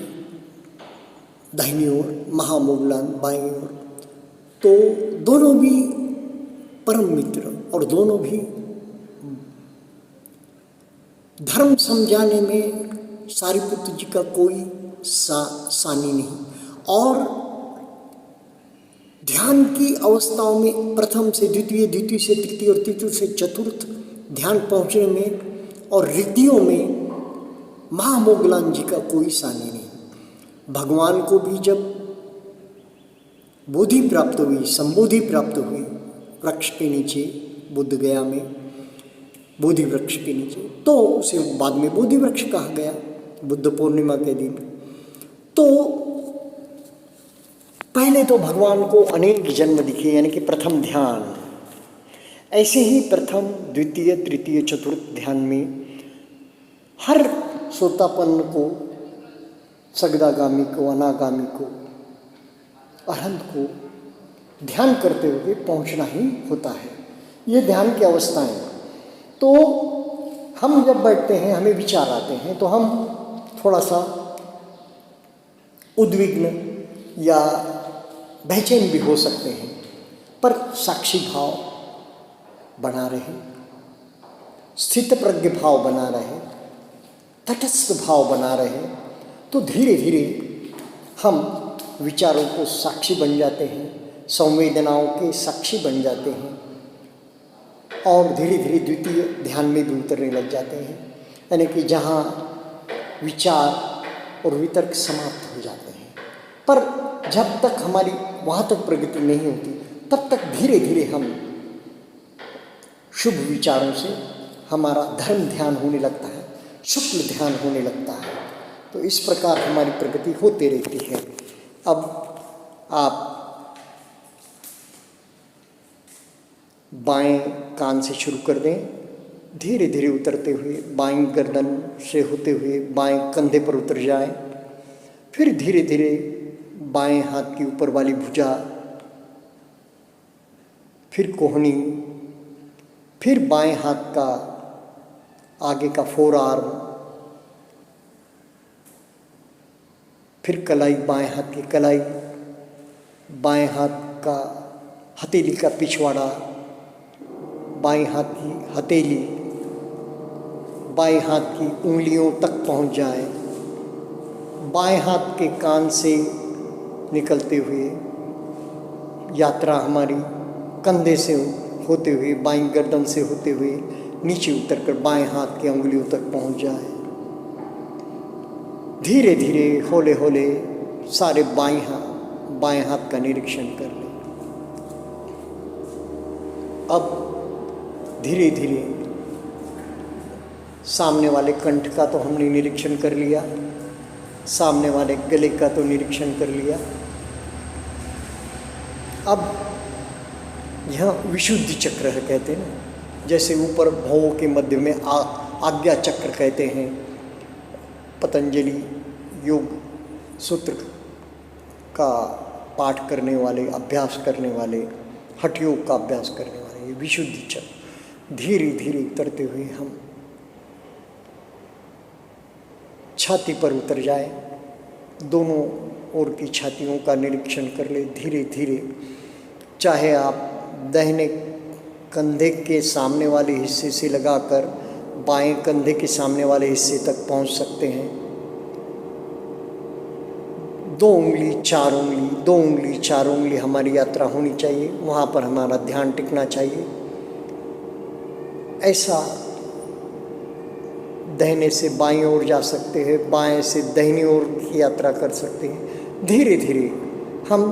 दाहिनी ओर, महामोग्गलान बाईं ओर, तो दोनों भी परम मित्र और दोनों भी धर्म समझाने में सारिपुत्र जी का कोई सानी नहीं। और ध्यान की अवस्थाओं में प्रथम से द्वितीय, द्वितीय से तृतीय और तृतीय से चतुर्थ ध्यान पहुँचने में और रिद्धियों में महामोग्गलान जी का कोई सानी नहीं। भगवान को भी जब बोधि प्राप्त हुई, संबोधि प्राप्त हुई वृक्ष के नीचे, बुद्ध गया में बोधि वृक्ष के नीचे, तो उसे बाद में बोधि वृक्ष कहा गया बुद्ध पूर्णिमा के दिन। तो पहले तो भगवान को अनेक जन्म दिखे, यानी कि प्रथम ध्यान। ऐसे ही प्रथम, द्वितीय, तृतीय, चतुर्थ ध्यान में हर सोतापन्न को, सगदागामी को, अनागामी को, अरहंत को ध्यान करते हुए पहुंचना ही होता है। ये ध्यान की अवस्थाएं। तो हम जब बैठते हैं, हमें विचार आते हैं, तो हम थोड़ा सा उद्विग्न या बेचैन भी हो सकते हैं, पर साक्षी भाव बना रहे, स्थित प्रज्ञ भाव बना रहे, तटस्थ भाव बना रहे, तो धीरे धीरे हम विचारों को साक्षी बन जाते हैं, संवेदनाओं के साक्षी बन जाते हैं और धीरे धीरे द्वितीय ध्यान में भी उतरने लग जाते हैं। यानी कि जहाँ विचार और वितर्क समाप्त हो जाते हैं। पर जब तक हमारी वहाँ तक प्रगति नहीं होती, तब तक धीरे धीरे हम शुभ विचारों से हमारा धर्म ध्यान होने लगता है, शुक्ल ध्यान होने लगता है। तो इस प्रकार हमारी प्रगति होती रहती है। अब आप बाएं कान से शुरू कर दें, धीरे धीरे उतरते हुए बाएं गर्दन से होते हुए बाएं कंधे पर उतर जाए, फिर धीरे धीरे बाएं हाथ की ऊपर वाली भुजा, फिर कोहनी, फिर बाएं हाथ का आगे का फोर आर्म, फिर कलाई, बाएं हाथ की कलाई, बाएं हाथ का हथेली का पिछवाड़ा, बाएं हाथ की हथेली बाएं हाथ की उंगलियों तक पहुंच जाए, बाएं हाथ के कान से निकलते हुए यात्रा हमारी कंधे से होते हुए, बाईं गर्दन से होते हुए नीचे उतरकर बाएं हाथ की उंगलियों तक पहुंच जाए। धीरे धीरे हौले हौले सारे बाएं हाथ का निरीक्षण कर लें। अब धीरे धीरे सामने वाले कंठ का तो हमने निरीक्षण कर लिया, सामने वाले गले का तो निरीक्षण कर लिया। अब यह विशुद्धि चक्र है कहते हैं ना, जैसे ऊपर भौं के मध्य में आज्ञा चक्र कहते हैं। पतंजलि योग सूत्र का पाठ करने वाले, अभ्यास करने वाले, हठ योग का अभ्यास करने वाले, ये विशुद्धि चक्र धीरे धीरे उतरते हुए हम छाती पर उतर जाए। दोनों ओर की छातियों का निरीक्षण कर ले धीरे धीरे। चाहे आप दाहिने कंधे के सामने वाले हिस्से से लगाकर बाएं कंधे के सामने वाले हिस्से तक पहुंच सकते हैं। 2 उंगली 4 उंगली, 2 उंगली 4 उंगली हमारी यात्रा होनी चाहिए, वहाँ पर हमारा ध्यान टिकना चाहिए। ऐसा दाहिने से बाईं ओर जा सकते हैं, बाएं से दाहिनी ओर की यात्रा कर सकते हैं। धीरे धीरे हम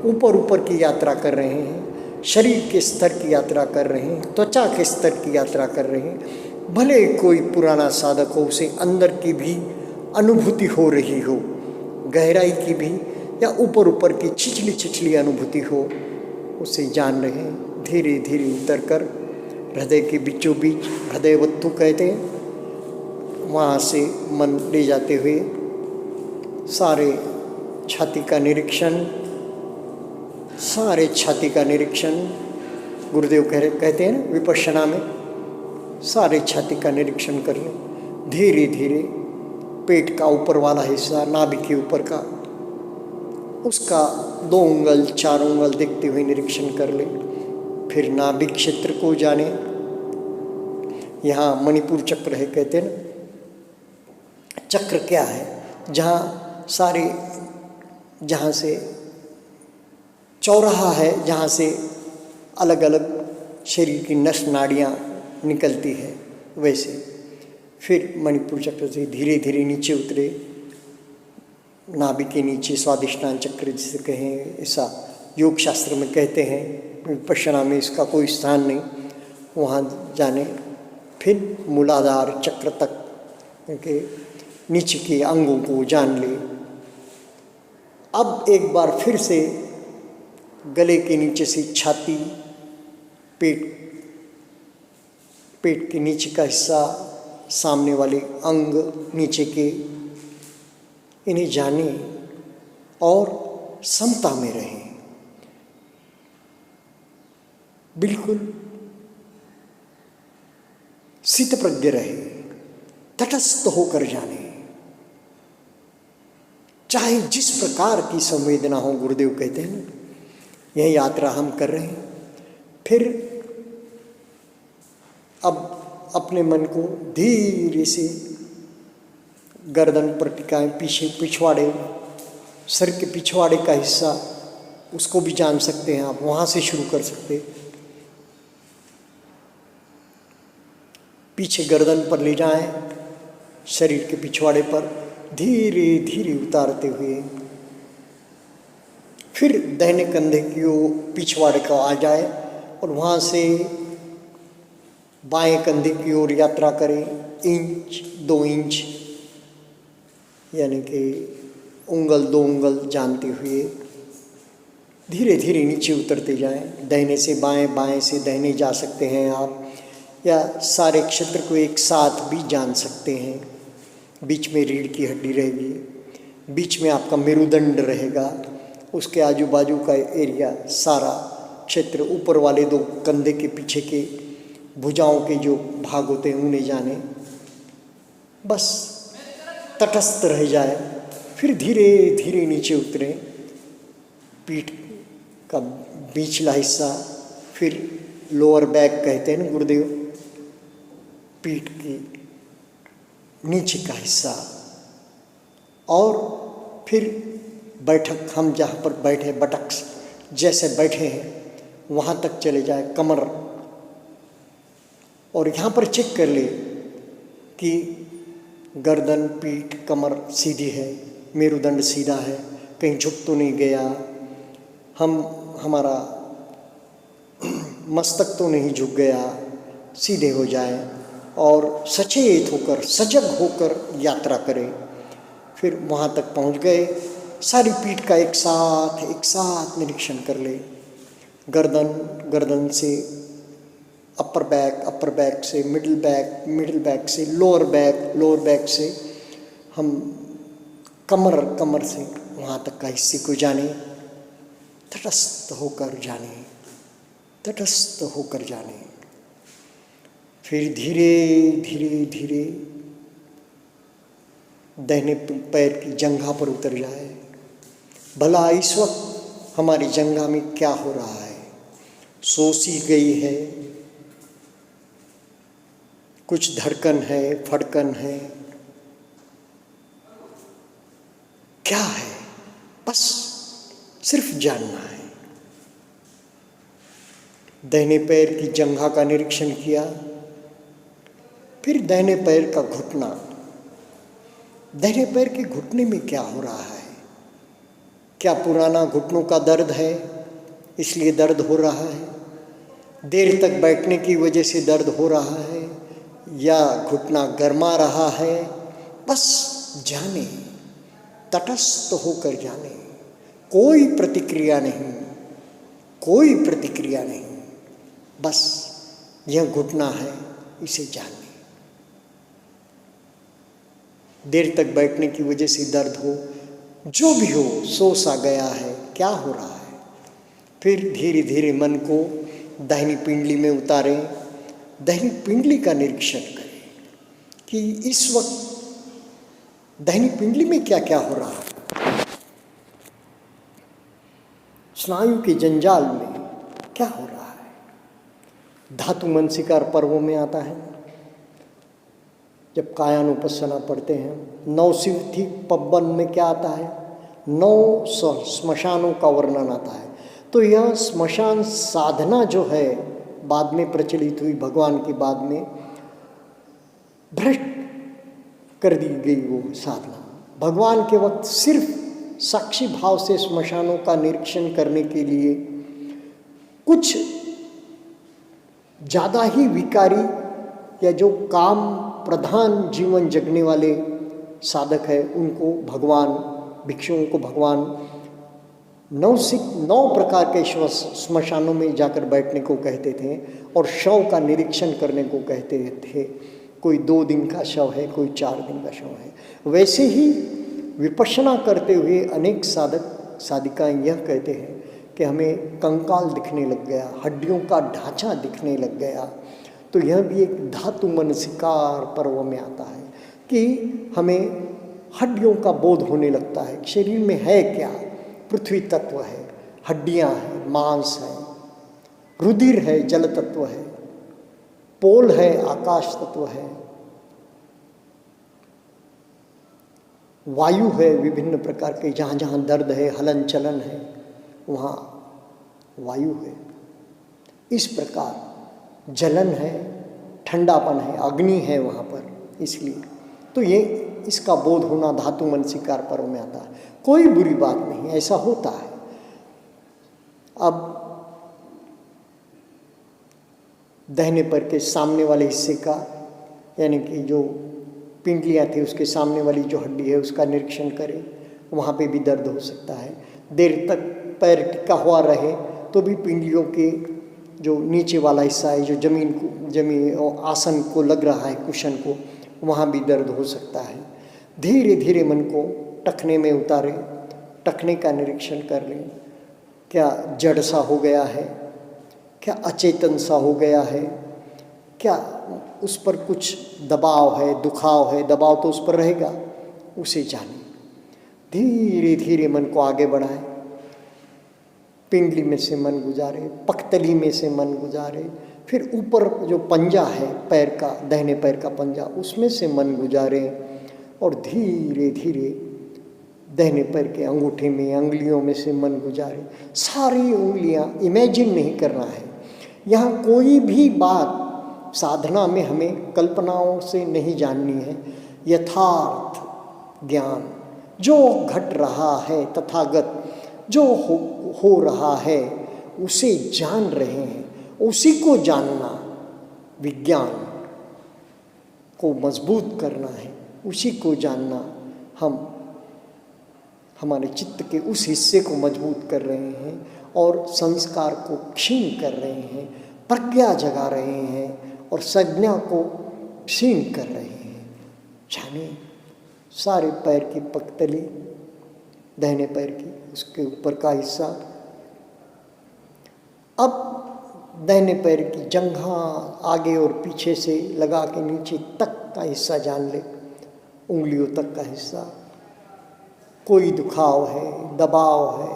ऊपर की यात्रा कर रहे हैं, शरीर के स्तर की यात्रा कर रहे हैं, त्वचा के स्तर की यात्रा कर रहे हैं। भले कोई पुराना साधक हो, उसे अंदर की भी अनुभूति हो रही हो, गहराई की भी या ऊपर की छिछली अनुभूति हो, उसे जान रहे हैं। धीरे धीरे उतर कर हृदय के बीचों बीच हृदय वत्तु कहते हैं, वहाँ से मन ले जाते हुए सारे छाती का निरीक्षण, सारे छाती का निरीक्षण गुरुदेव कहते हैं ना विपश्यना में, सारे छाती का निरीक्षण कर लें। धीरे धीरे पेट का ऊपर वाला हिस्सा, नाभि के ऊपर का, उसका 2 उंगल 4 उंगल देखते हुए निरीक्षण कर लें। फिर नाभि क्षेत्र को जाने। यहाँ मणिपुर चक्र है कहते हैं ना। चक्र क्या है? जहाँ से चौराहा है, जहाँ से अलग अलग शरीर की नस नाड़ियाँ निकलती है, वैसे फिर मणिपुर चक्र से धीरे धीरे नीचे उतरे। नाभि के नीचे स्वादिष्टान चक्र जिसे कहें, ऐसा योग शास्त्र में कहते हैं, विपश्यना में इसका कोई स्थान नहीं, वहाँ जाने। फिर मूलाधार चक्र तक के नीचे के अंगों को जान ले। अब एक बार फिर से गले के नीचे से छाती, पेट के नीचे का हिस्सा, सामने वाले अंग नीचे के, इन्हें जाने और समता में रहें। बिल्कुल स्थितप्रज्ञ रहे, तटस्थ होकर जाने। चाहे जिस प्रकार की संवेदना हो, गुरुदेव कहते हैं ना, यह यात्रा हम कर रहे हैं। फिर अब अपने मन को धीरे से गर्दन पर टिकाएं, पीछे पिछवाड़े, सर के पिछवाड़े का हिस्सा, उसको भी जान सकते हैं आप, वहाँ से शुरू कर सकते हैं। पीछे गर्दन पर ले जाएं, शरीर के पिछवाड़े पर धीरे धीरे उतारते हुए फिर दाहिने कंधे की ओर पिछवाड़े का आ जाए और वहाँ से बाएं कंधे की ओर यात्रा करें। 1-2 इंच यानी कि उंगल 2 उंगल जानते हुए धीरे धीरे नीचे उतरते जाएं। दाहिने से बाएं, बाएं से दाहिने जा सकते हैं आप, या सारे क्षेत्र को एक साथ भी जान सकते हैं। बीच में रीढ़ की हड्डी रहेगी, बीच में आपका मेरुदंड रहेगा, उसके आजू बाजू का एरिया, सारा क्षेत्र, ऊपर वाले 2 कंधे के पीछे के भुजाओं के जो भाग होते हैं उन्हें जाने। बस तटस्थ रह जाए। फिर धीरे धीरे नीचे उतरें, पीठ का बीचला हिस्सा, फिर लोअर बैक कहते हैं ना गुरुदेव, पीठ की नीचे का हिस्सा, और फिर बैठक, हम जहाँ पर बैठे, बटक्स जैसे बैठे हैं वहाँ तक चले जाए, कमर। और यहाँ पर चेक कर ले कि गर्दन, पीठ, कमर सीधी है, मेरुदंड सीधा है, कहीं झुक तो नहीं गया, हमारा मस्तक तो नहीं झुक गया, सीधे हो जाए और सचेत होकर, सजग होकर यात्रा करें। फिर वहाँ तक पहुँच गए, सारी पीठ का एक साथ निरीक्षण कर ले। गर्दन से अपर बैक से मिडिल बैक से लोअर बैक से हम कमर से वहाँ तक का हिस्से को जाने, तटस्थ होकर जाने। फिर धीरे दाहिने पैर की जंघा पर उतर जाए। भला इस वक्त हमारी जंघा में क्या हो रहा है? सो सी गई है, कुछ धड़कन है, फड़कन है, क्या है? बस सिर्फ जानना है। दाहिने पैर की जंघा का निरीक्षण किया, फिर दाहिने पैर का घुटना। दाहिने पैर के घुटने में क्या हो रहा है? क्या पुराना घुटनों का दर्द है, इसलिए दर्द हो रहा है? देर तक बैठने की वजह से दर्द हो रहा है, या घुटना गरमा रहा है? बस जाने, तटस्थ होकर जाने। कोई प्रतिक्रिया नहीं, बस यह घुटना है, इसे जाने। देर तक बैठने की वजह से दर्द हो, जो भी हो, सो सा गया है, क्या हो रहा है? फिर धीरे धीरे मन को दाहिनी पिंडली में उतारें, दाहिनी पिंडली का निरीक्षण करें कि इस वक्त दाहिनी पिंडली में क्या क्या हो रहा है। स्नायु के जंजाल में क्या हो रहा है? धातु मनसिकार पर्वों में आता है, जब कायानुपස්සना पढ़ते हैं। नवसिद्धि पब्बन में क्या आता है? 9 श्मशानों का वर्णन आता है। तो यह श्मशान साधना जो है, बाद में प्रचलित हुई, भगवान के बाद में भ्रष्ट कर दी गई वो साधना। भगवान के वक्त सिर्फ साक्षी भाव से श्मशानों का निरीक्षण करने के लिए कुछ ज़्यादा ही विकारी या जो काम प्रधान जीवन जगने वाले साधक है, उनको भगवान, भिक्षुओं को भगवान 9 प्रकार के श्मशानों में जाकर बैठने को कहते थे और शव का निरीक्षण करने को कहते थे। कोई 2 दिन का शव है, कोई 4 दिन का शव है। वैसे ही विपश्यना करते हुए अनेक साधक साधिकाएं यह कहते हैं कि हमें कंकाल दिखने लग गया, हड्डियों का ढांचा दिखने लग गया। तो यह भी एक धातु मनसिकार पर्व में आता है कि हमें हड्डियों का बोध होने लगता है। शरीर में है क्या? पृथ्वी तत्व है, हड्डियां हैं, मांस है, रुधिर है, जल तत्व है, पोल है, आकाश तत्व है, वायु है, विभिन्न प्रकार के, जहाँ जहाँ दर्द है, हलन चलन है, वहाँ वायु है। इस प्रकार जलन है, ठंडापन है, अग्नि है वहाँ पर। इसलिए तो ये इसका बोध होना धातु मनसिकार पर्व में आता है। कोई बुरी बात नहीं, ऐसा होता है। अब दाहिने पैर के सामने वाले हिस्से का, यानी कि जो पिंडलियाँ थी उसके सामने वाली जो हड्डी है उसका निरीक्षण करें। वहाँ पे भी दर्द हो सकता है। देर तक पैर टिका हुआ रहे तो भी पिंडलियों के जो नीचे वाला हिस्सा है, जो जमीन और आसन को लग रहा है, कुशन को, वहाँ भी दर्द हो सकता है। धीरे धीरे मन को टखने में उतारें, टखने का निरीक्षण कर लें। क्या जड़ सा हो गया है? क्या अचेतन सा हो गया है? क्या उस पर कुछ दबाव है, दुखाव है? दबाव तो उस पर रहेगा, उसे जाने। धीरे धीरे मन को आगे बढ़ाएं। पिंडली में से मन गुजारे, पख्तली में से मन गुजारे, फिर ऊपर जो पंजा है पैर का, दाहिने पैर का पंजा, उसमें से मन गुजारे और धीरे धीरे दाहिने पैर के अंगूठे में, अंगुलियों में से मन गुजारे। सारी उंगलियां इमेजिन नहीं करना है। यहाँ कोई भी बात साधना में हमें कल्पनाओं से नहीं जाननी है। यथार्थ ज्ञान, जो घट रहा है तथागत जो हो रहा है उसे जान रहे हैं, उसी को जानना, विज्ञान को मजबूत करना है, उसी को जानना। हम हमारे चित्त के उस हिस्से को मजबूत कर रहे हैं और संस्कार को क्षीण कर रहे हैं, प्रज्ञा जगा रहे हैं और संज्ञा को क्षीण कर रहे हैं। जाने सारे पैर की पगतली, दाहिने पैर की, उसके ऊपर का हिस्सा, अब दाहिने पैर की जंघा आगे और पीछे से लगा के नीचे तक का हिस्सा जान ले, उंगलियों तक का हिस्सा। कोई दुखाव है, दबाव है,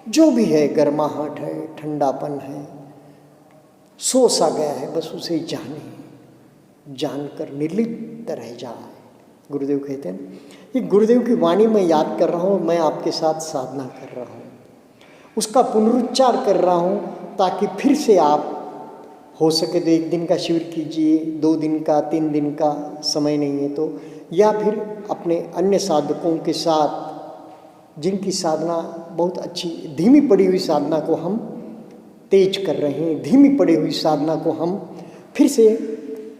जो भी है, गर्माहट है, ठंडापन है, सो सा गया है, बस उसे जाने, जानकर निर्लिप्त रह जाए। गुरुदेव कहते हैं, ये गुरुदेव की वाणी मैं याद कर रहा हूँ, मैं आपके साथ साधना कर रहा हूँ, उसका पुनरुच्चार कर रहा हूँ ताकि फिर से आप हो सके तो 1 दिन का शिविर कीजिए, 2 दिन का, 3 दिन का, समय नहीं है तो, या फिर अपने अन्य साधकों के साथ जिनकी साधना बहुत अच्छी, धीमी पड़ी हुई साधना को हम तेज कर रहे हैं, धीमी पड़ी हुई साधना को हम फिर से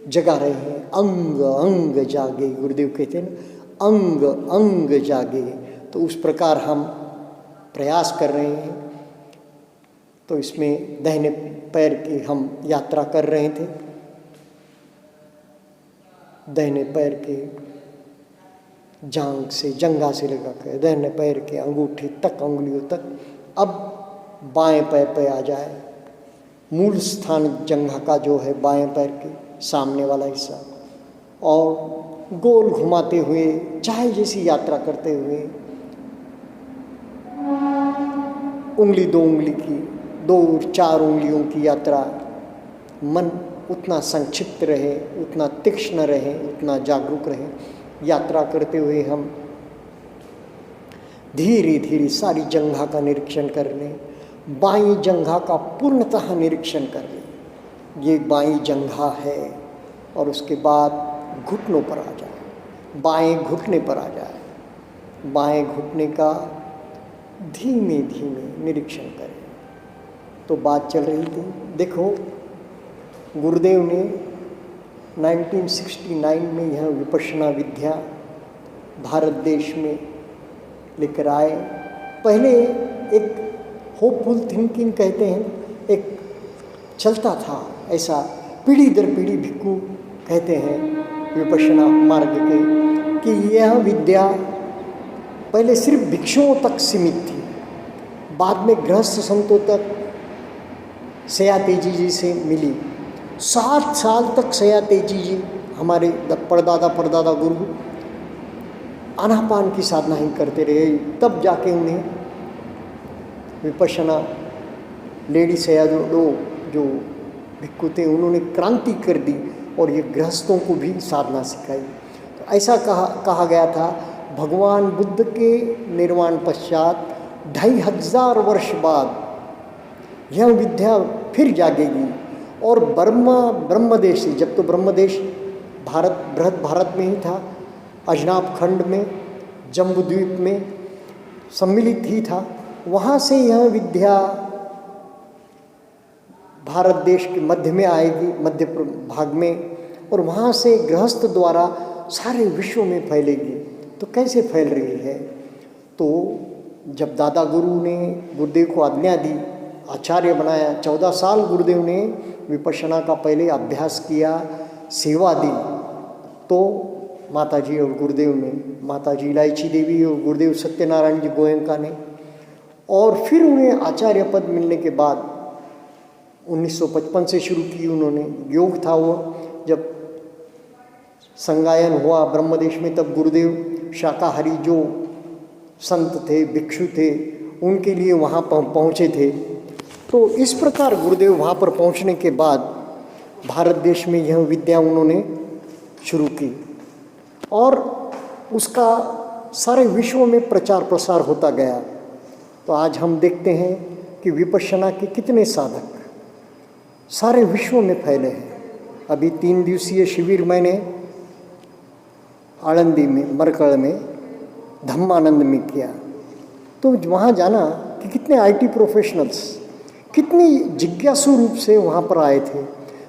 जगा रहे हैं। अंग अंग जागे, गुरुदेव कहते हैं, अंग अंग जागे। तो उस प्रकार हम प्रयास कर रहे हैं। तो इसमें दाहिने पैर की हम यात्रा कर रहे थे, दाहिने पैर के जांघ से, जंघा से लगा कर दाहिने पैर के अंगूठे तक, अंगुलियों तक। अब बाएं पैर पे आ जाए, मूल स्थान जंघा का जो है बाएं पैर के सामने वाला हिस्सा, और गोल घुमाते हुए चाय जैसी यात्रा करते हुए उंगली 2 उंगली की, 2-4 उंगलियों की यात्रा, मन उतना संक्षिप्त रहे, उतना तीक्ष्ण रहे, उतना जागरूक रहे। यात्रा करते हुए हम धीरे धीरे सारी जंघा का निरीक्षण कर लें, बाईं जंघा का पूर्णतः निरीक्षण कर लें, ये बाईं जंघा है। और उसके बाद घुटनों पर आ जाए, बाएं घुटने पर आ जाए, बाएं घुटने का धीमे धीमे निरीक्षण करें। तो बात चल रही थी, देखो गुरुदेव ने 1969 में यह विपश्यना विद्या भारत देश में लेकर आए। पहले एक होपफुल थिंकिंग कहते हैं, एक चलता था ऐसा, पीढ़ी दर पीढ़ी भिक्खु कहते हैं विपश्यना मार्ग के, कि यह विद्या पहले सिर्फ भिक्षुओं तक सीमित थी, बाद में गृहस्थ संतों तक सया तेजी जी से मिली। 7 साल तक सया तेजी जी हमारे परदादा गुरु आनापान की साधना ही करते रहे, तब जाके उन्हें विपश्यना लेडी सयादो जो भिक्खु थे उन्होंने क्रांति कर दी और ये गृहस्थों को भी साधना सिखाई। तो ऐसा कहा गया था, भगवान बुद्ध के निर्वाण पश्चात 2500 वर्ष बाद यह विद्या फिर जागेगी। और ब्रह्मदेश से, जब तो ब्रह्मदेश बृहद भारत में ही था, अजनाब खंड में, जम्बूद्वीप में सम्मिलित ही था, वहाँ से यह विद्या भारत देश के मध्य में आएगी, मध्य भाग में, और वहाँ से गृहस्थ द्वारा सारे विश्व में फैलेगी। तो कैसे फैल रही है? तो जब दादा गुरु ने गुरुदेव को आज्ञा दी, आचार्य बनाया, 14 साल गुरुदेव ने विपश्यना का पहले अभ्यास किया, सेवा दी। तो माताजी और गुरुदेव ने, माताजी इलायची देवी और गुरुदेव सत्यनारायण जी गोयंका ने, और फिर उन्हें आचार्य पद मिलने के बाद 1955 से शुरू की उन्होंने। योग था वो, जब संगायन हुआ ब्रह्मदेश में, तब गुरुदेव शाकाहारी जो संत थे, भिक्षु थे, उनके लिए वहाँ पहुँचे थे। तो इस प्रकार गुरुदेव वहाँ पर पहुँचने के बाद भारत देश में यह विद्या उन्होंने शुरू की और उसका सारे विश्व में प्रचार प्रसार होता गया। तो आज हम देखते हैं कि विपश्यना के कितने साधक सारे विश्व में फैले हैं। अभी 3 दिवसीय शिविर मैंने आळंदी में, मरकड़ में, धम्मानंद में किया। तो वहाँ जाना कि कितने आईटी प्रोफेशनल्स कितनी जिज्ञासु रूप से वहाँ पर आए थे,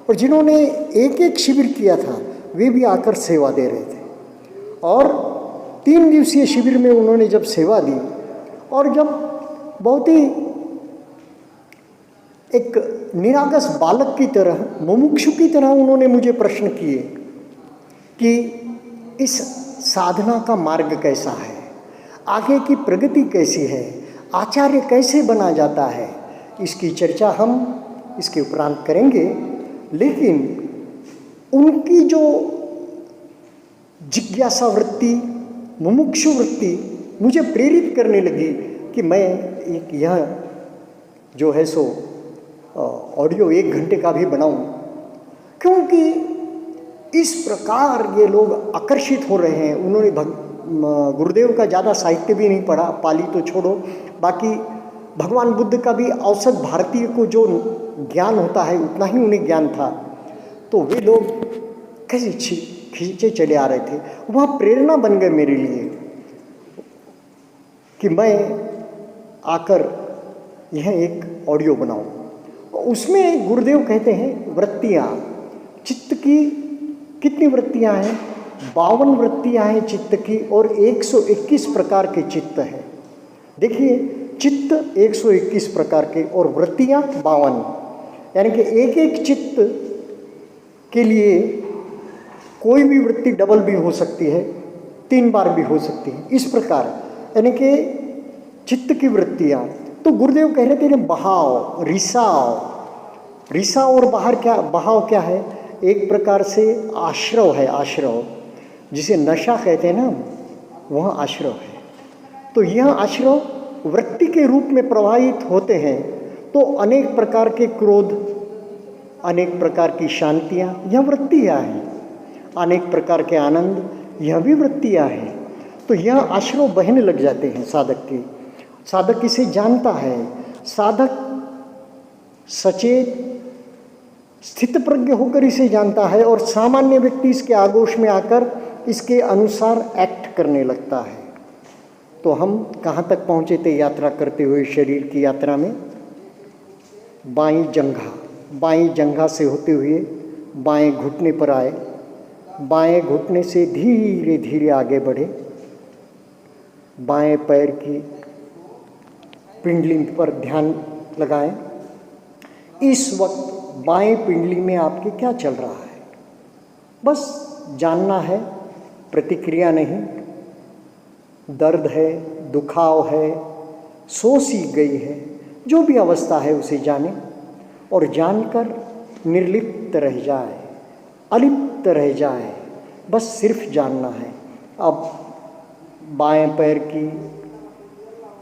और जिन्होंने एक एक शिविर किया था वे भी आकर सेवा दे रहे थे। और 3 दिवसीय शिविर में उन्होंने जब सेवा दी, और जब बहुत ही एक निरागस बालक की तरह, मुमुक्षु की तरह उन्होंने मुझे प्रश्न किए कि इस साधना का मार्ग कैसा है, आगे की प्रगति कैसी है, आचार्य कैसे बना जाता है, इसकी चर्चा हम इसके उपरांत करेंगे। लेकिन उनकी जो जिज्ञासा वृत्ति, मुमुक्षु वृत्ति मुझे प्रेरित करने लगी कि मैं एक यह जो है सो ऑडियो 1 घंटे का भी बनाऊं, क्योंकि इस प्रकार ये लोग आकर्षित हो रहे हैं। उन्होंने गुरुदेव का ज़्यादा साहित्य भी नहीं पढ़ा, पाली तो छोड़ो, बाकी भगवान बुद्ध का भी औसत भारतीय को जो ज्ञान होता है उतना ही उन्हें ज्ञान था। तो वे लोग कैसे खींचे चले आ रहे थे, वहाँ प्रेरणा बन गए मेरे लिए कि मैं आकर यह एक ऑडियो बनाऊं। उसमें गुरुदेव कहते हैं वृत्तियाँ, चित्त की कितनी वृत्तियाँ हैं, 52 वृत्तियाँ हैं चित्त की, और 121 प्रकार के चित्त हैं। देखिए, चित्त 121 प्रकार के और वृत्तियाँ 52, यानी कि एक एक चित्त के लिए कोई भी वृत्ति डबल भी हो सकती है, 3 बार भी हो सकती है। इस प्रकार यानी कि चित्त की वृत्तियाँ। तो गुरुदेव कह रहे थे ना, बहाव, रिसाव और बहाव क्या है? एक प्रकार से आश्रव है, आश्रव जिसे नशा कहते हैं ना, वह आश्रव है। तो यह आश्रव वृत्ति के रूप में प्रवाहित होते हैं। तो अनेक प्रकार के क्रोध, अनेक प्रकार की शांतियाँ, यह वृत्तियाँ हैं। अनेक प्रकार के आनंद, यह भी वृत्तियाँ हैं। तो यह आश्रव बहने लग जाते हैं साधक के। साधक इसे जानता है, साधक सचेत स्थित प्रज्ञ होकर इसे जानता है, और सामान्य व्यक्ति इसके आगोश में आकर इसके अनुसार एक्ट करने लगता है। तो हम कहाँ तक पहुँचे थे यात्रा करते हुए, शरीर की यात्रा में? बाईं जंघा से होते हुए बाएं घुटने पर आए, बाएं घुटने से धीरे धीरे आगे बढ़े, बाएं पैर की पिंडली पर ध्यान लगाएं। इस वक्त बाएं पिंडली में आपके क्या चल रहा है, बस जानना है, प्रतिक्रिया नहीं। दर्द है, दुखाव है, सो सी गई है, जो भी अवस्था है उसे जाने, और जानकर निर्लिप्त रह जाए, अलिप्त रह जाए, बस सिर्फ जानना है। अब बाएं पैर की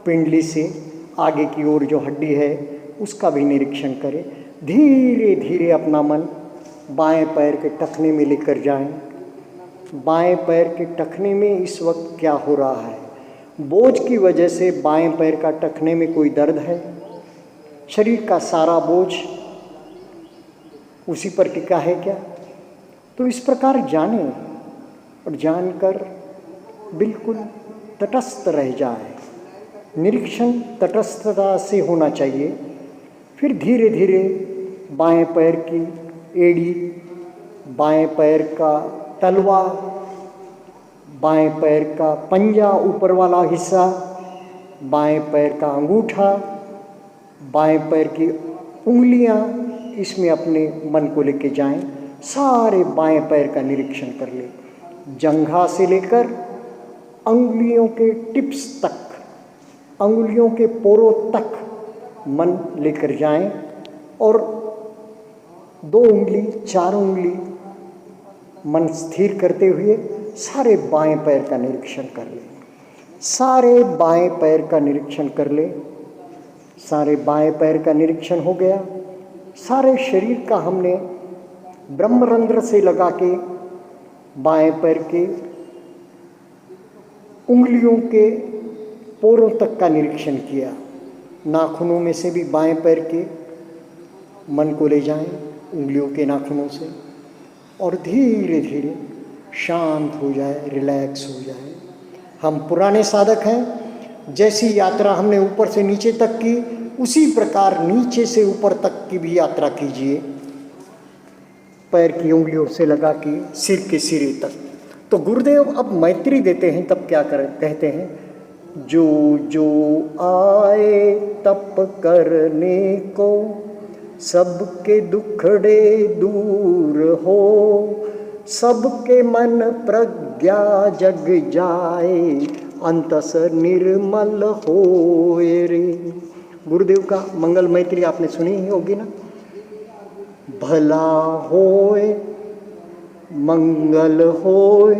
पिंडली से आगे की ओर जो हड्डी है उसका भी निरीक्षण करें। धीरे धीरे अपना मन बाएं पैर के टखने में लेकर जाएं। बाएं पैर के टखने में इस वक्त क्या हो रहा है? बोझ की वजह से बाएं पैर का टखने में कोई दर्द है? शरीर का सारा बोझ उसी पर टिका है क्या? तो इस प्रकार जाने, और जानकर बिल्कुल तटस्थ रह जाए। निरीक्षण तटस्थता से होना चाहिए। फिर धीरे धीरे बाएं पैर की एड़ी, बाएं पैर का तलवा, बाएं पैर का पंजा, ऊपर वाला हिस्सा, बाएं पैर का अंगूठा, बाएं पैर की उंगलियां, इसमें अपने मन को लेके जाएं। सारे बाएं पैर का निरीक्षण कर ले, जंघा से लेकर अंगुलियों के टिप्स तक, अंगुलियों के पोरों तक मन लेकर जाएं, और 2 उंगली 4 उंगली मन स्थिर करते हुए सारे बाएं पैर का निरीक्षण कर ले। सारे बाएं पैर का निरीक्षण कर ले। सारे बाएं पैर का निरीक्षण हो गया। सारे शरीर का हमने ब्रह्मरंध्र से लगा के बाएं पैर के उंगलियों के पोरों तक का निरीक्षण किया। नाखूनों में से भी बाएं पैर के मन को ले जाएं, उंगलियों के नाखूनों से, और धीरे धीरे शांत हो जाए, रिलैक्स हो जाए। हम पुराने साधक हैं, जैसी यात्रा हमने ऊपर से नीचे तक की, उसी प्रकार नीचे से ऊपर तक की भी यात्रा कीजिए, पैर की उंगलियों से लगा के सिर के सिरे तक। तो गुरुदेव अब मैत्री देते हैं, तब क्या कहते हैं, जो जो आए तप करने को, सबके दुखड़े दूर हो, सबके मन प्रज्ञा जग जाए, अंतस निर्मल होए रे। गुरुदेव का मंगल मैत्री आपने सुनी ही होगी ना। भला होए, मंगल होए,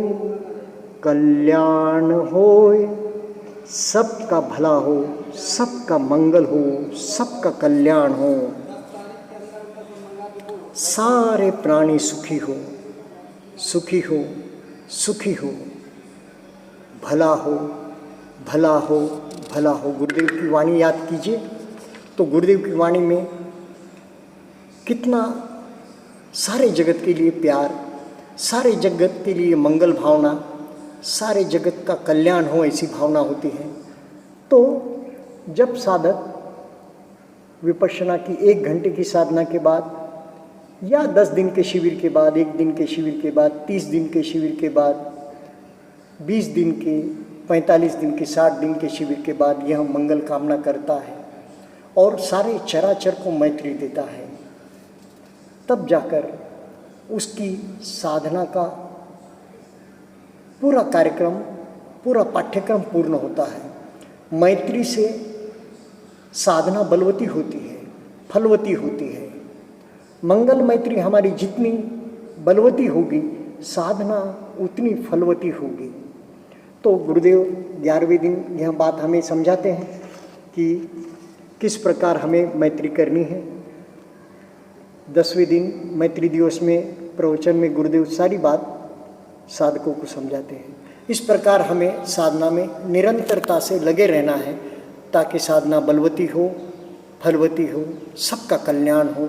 कल्याण होए, सबका भला हो, सबका मंगल हो, सबका कल्याण हो, सारे प्राणी सुखी हो, सुखी हो, सुखी हो, भला हो, भला हो, भला हो। गुरुदेव की वाणी याद कीजिए तो गुरुदेव की वाणी में कितना सारे जगत के लिए प्यार, सारे जगत के लिए मंगल भावना, सारे जगत का कल्याण हो, ऐसी भावना होती है। तो जब साधक विपश्यना की 1 घंटे की साधना के बाद, या 10 दिन के शिविर के बाद, 1 दिन के शिविर के बाद, 30 दिन के शिविर के बाद, 20 दिन के, 45 दिन के, 60 दिन के शिविर के बाद यह मंगल कामना करता है और सारे चराचर को मैत्री देता है, तब जाकर उसकी साधना का पूरा कार्यक्रम, पूरा पाठ्यक्रम पूर्ण होता है। मैत्री से साधना बलवती होती है, फलवती होती है। मंगल मैत्री हमारी जितनी बलवती होगी, साधना उतनी फलवती होगी। तो गुरुदेव 11वें दिन यह बात हमें समझाते हैं कि किस प्रकार हमें मैत्री करनी है। 10वें दिन मैत्री दिवस में प्रवचन में गुरुदेव सारी बात साधकों को समझाते हैं। इस प्रकार हमें साधना में निरंतरता से लगे रहना है, ताकि साधना बलवती हो, फलवती हो, सबका कल्याण हो।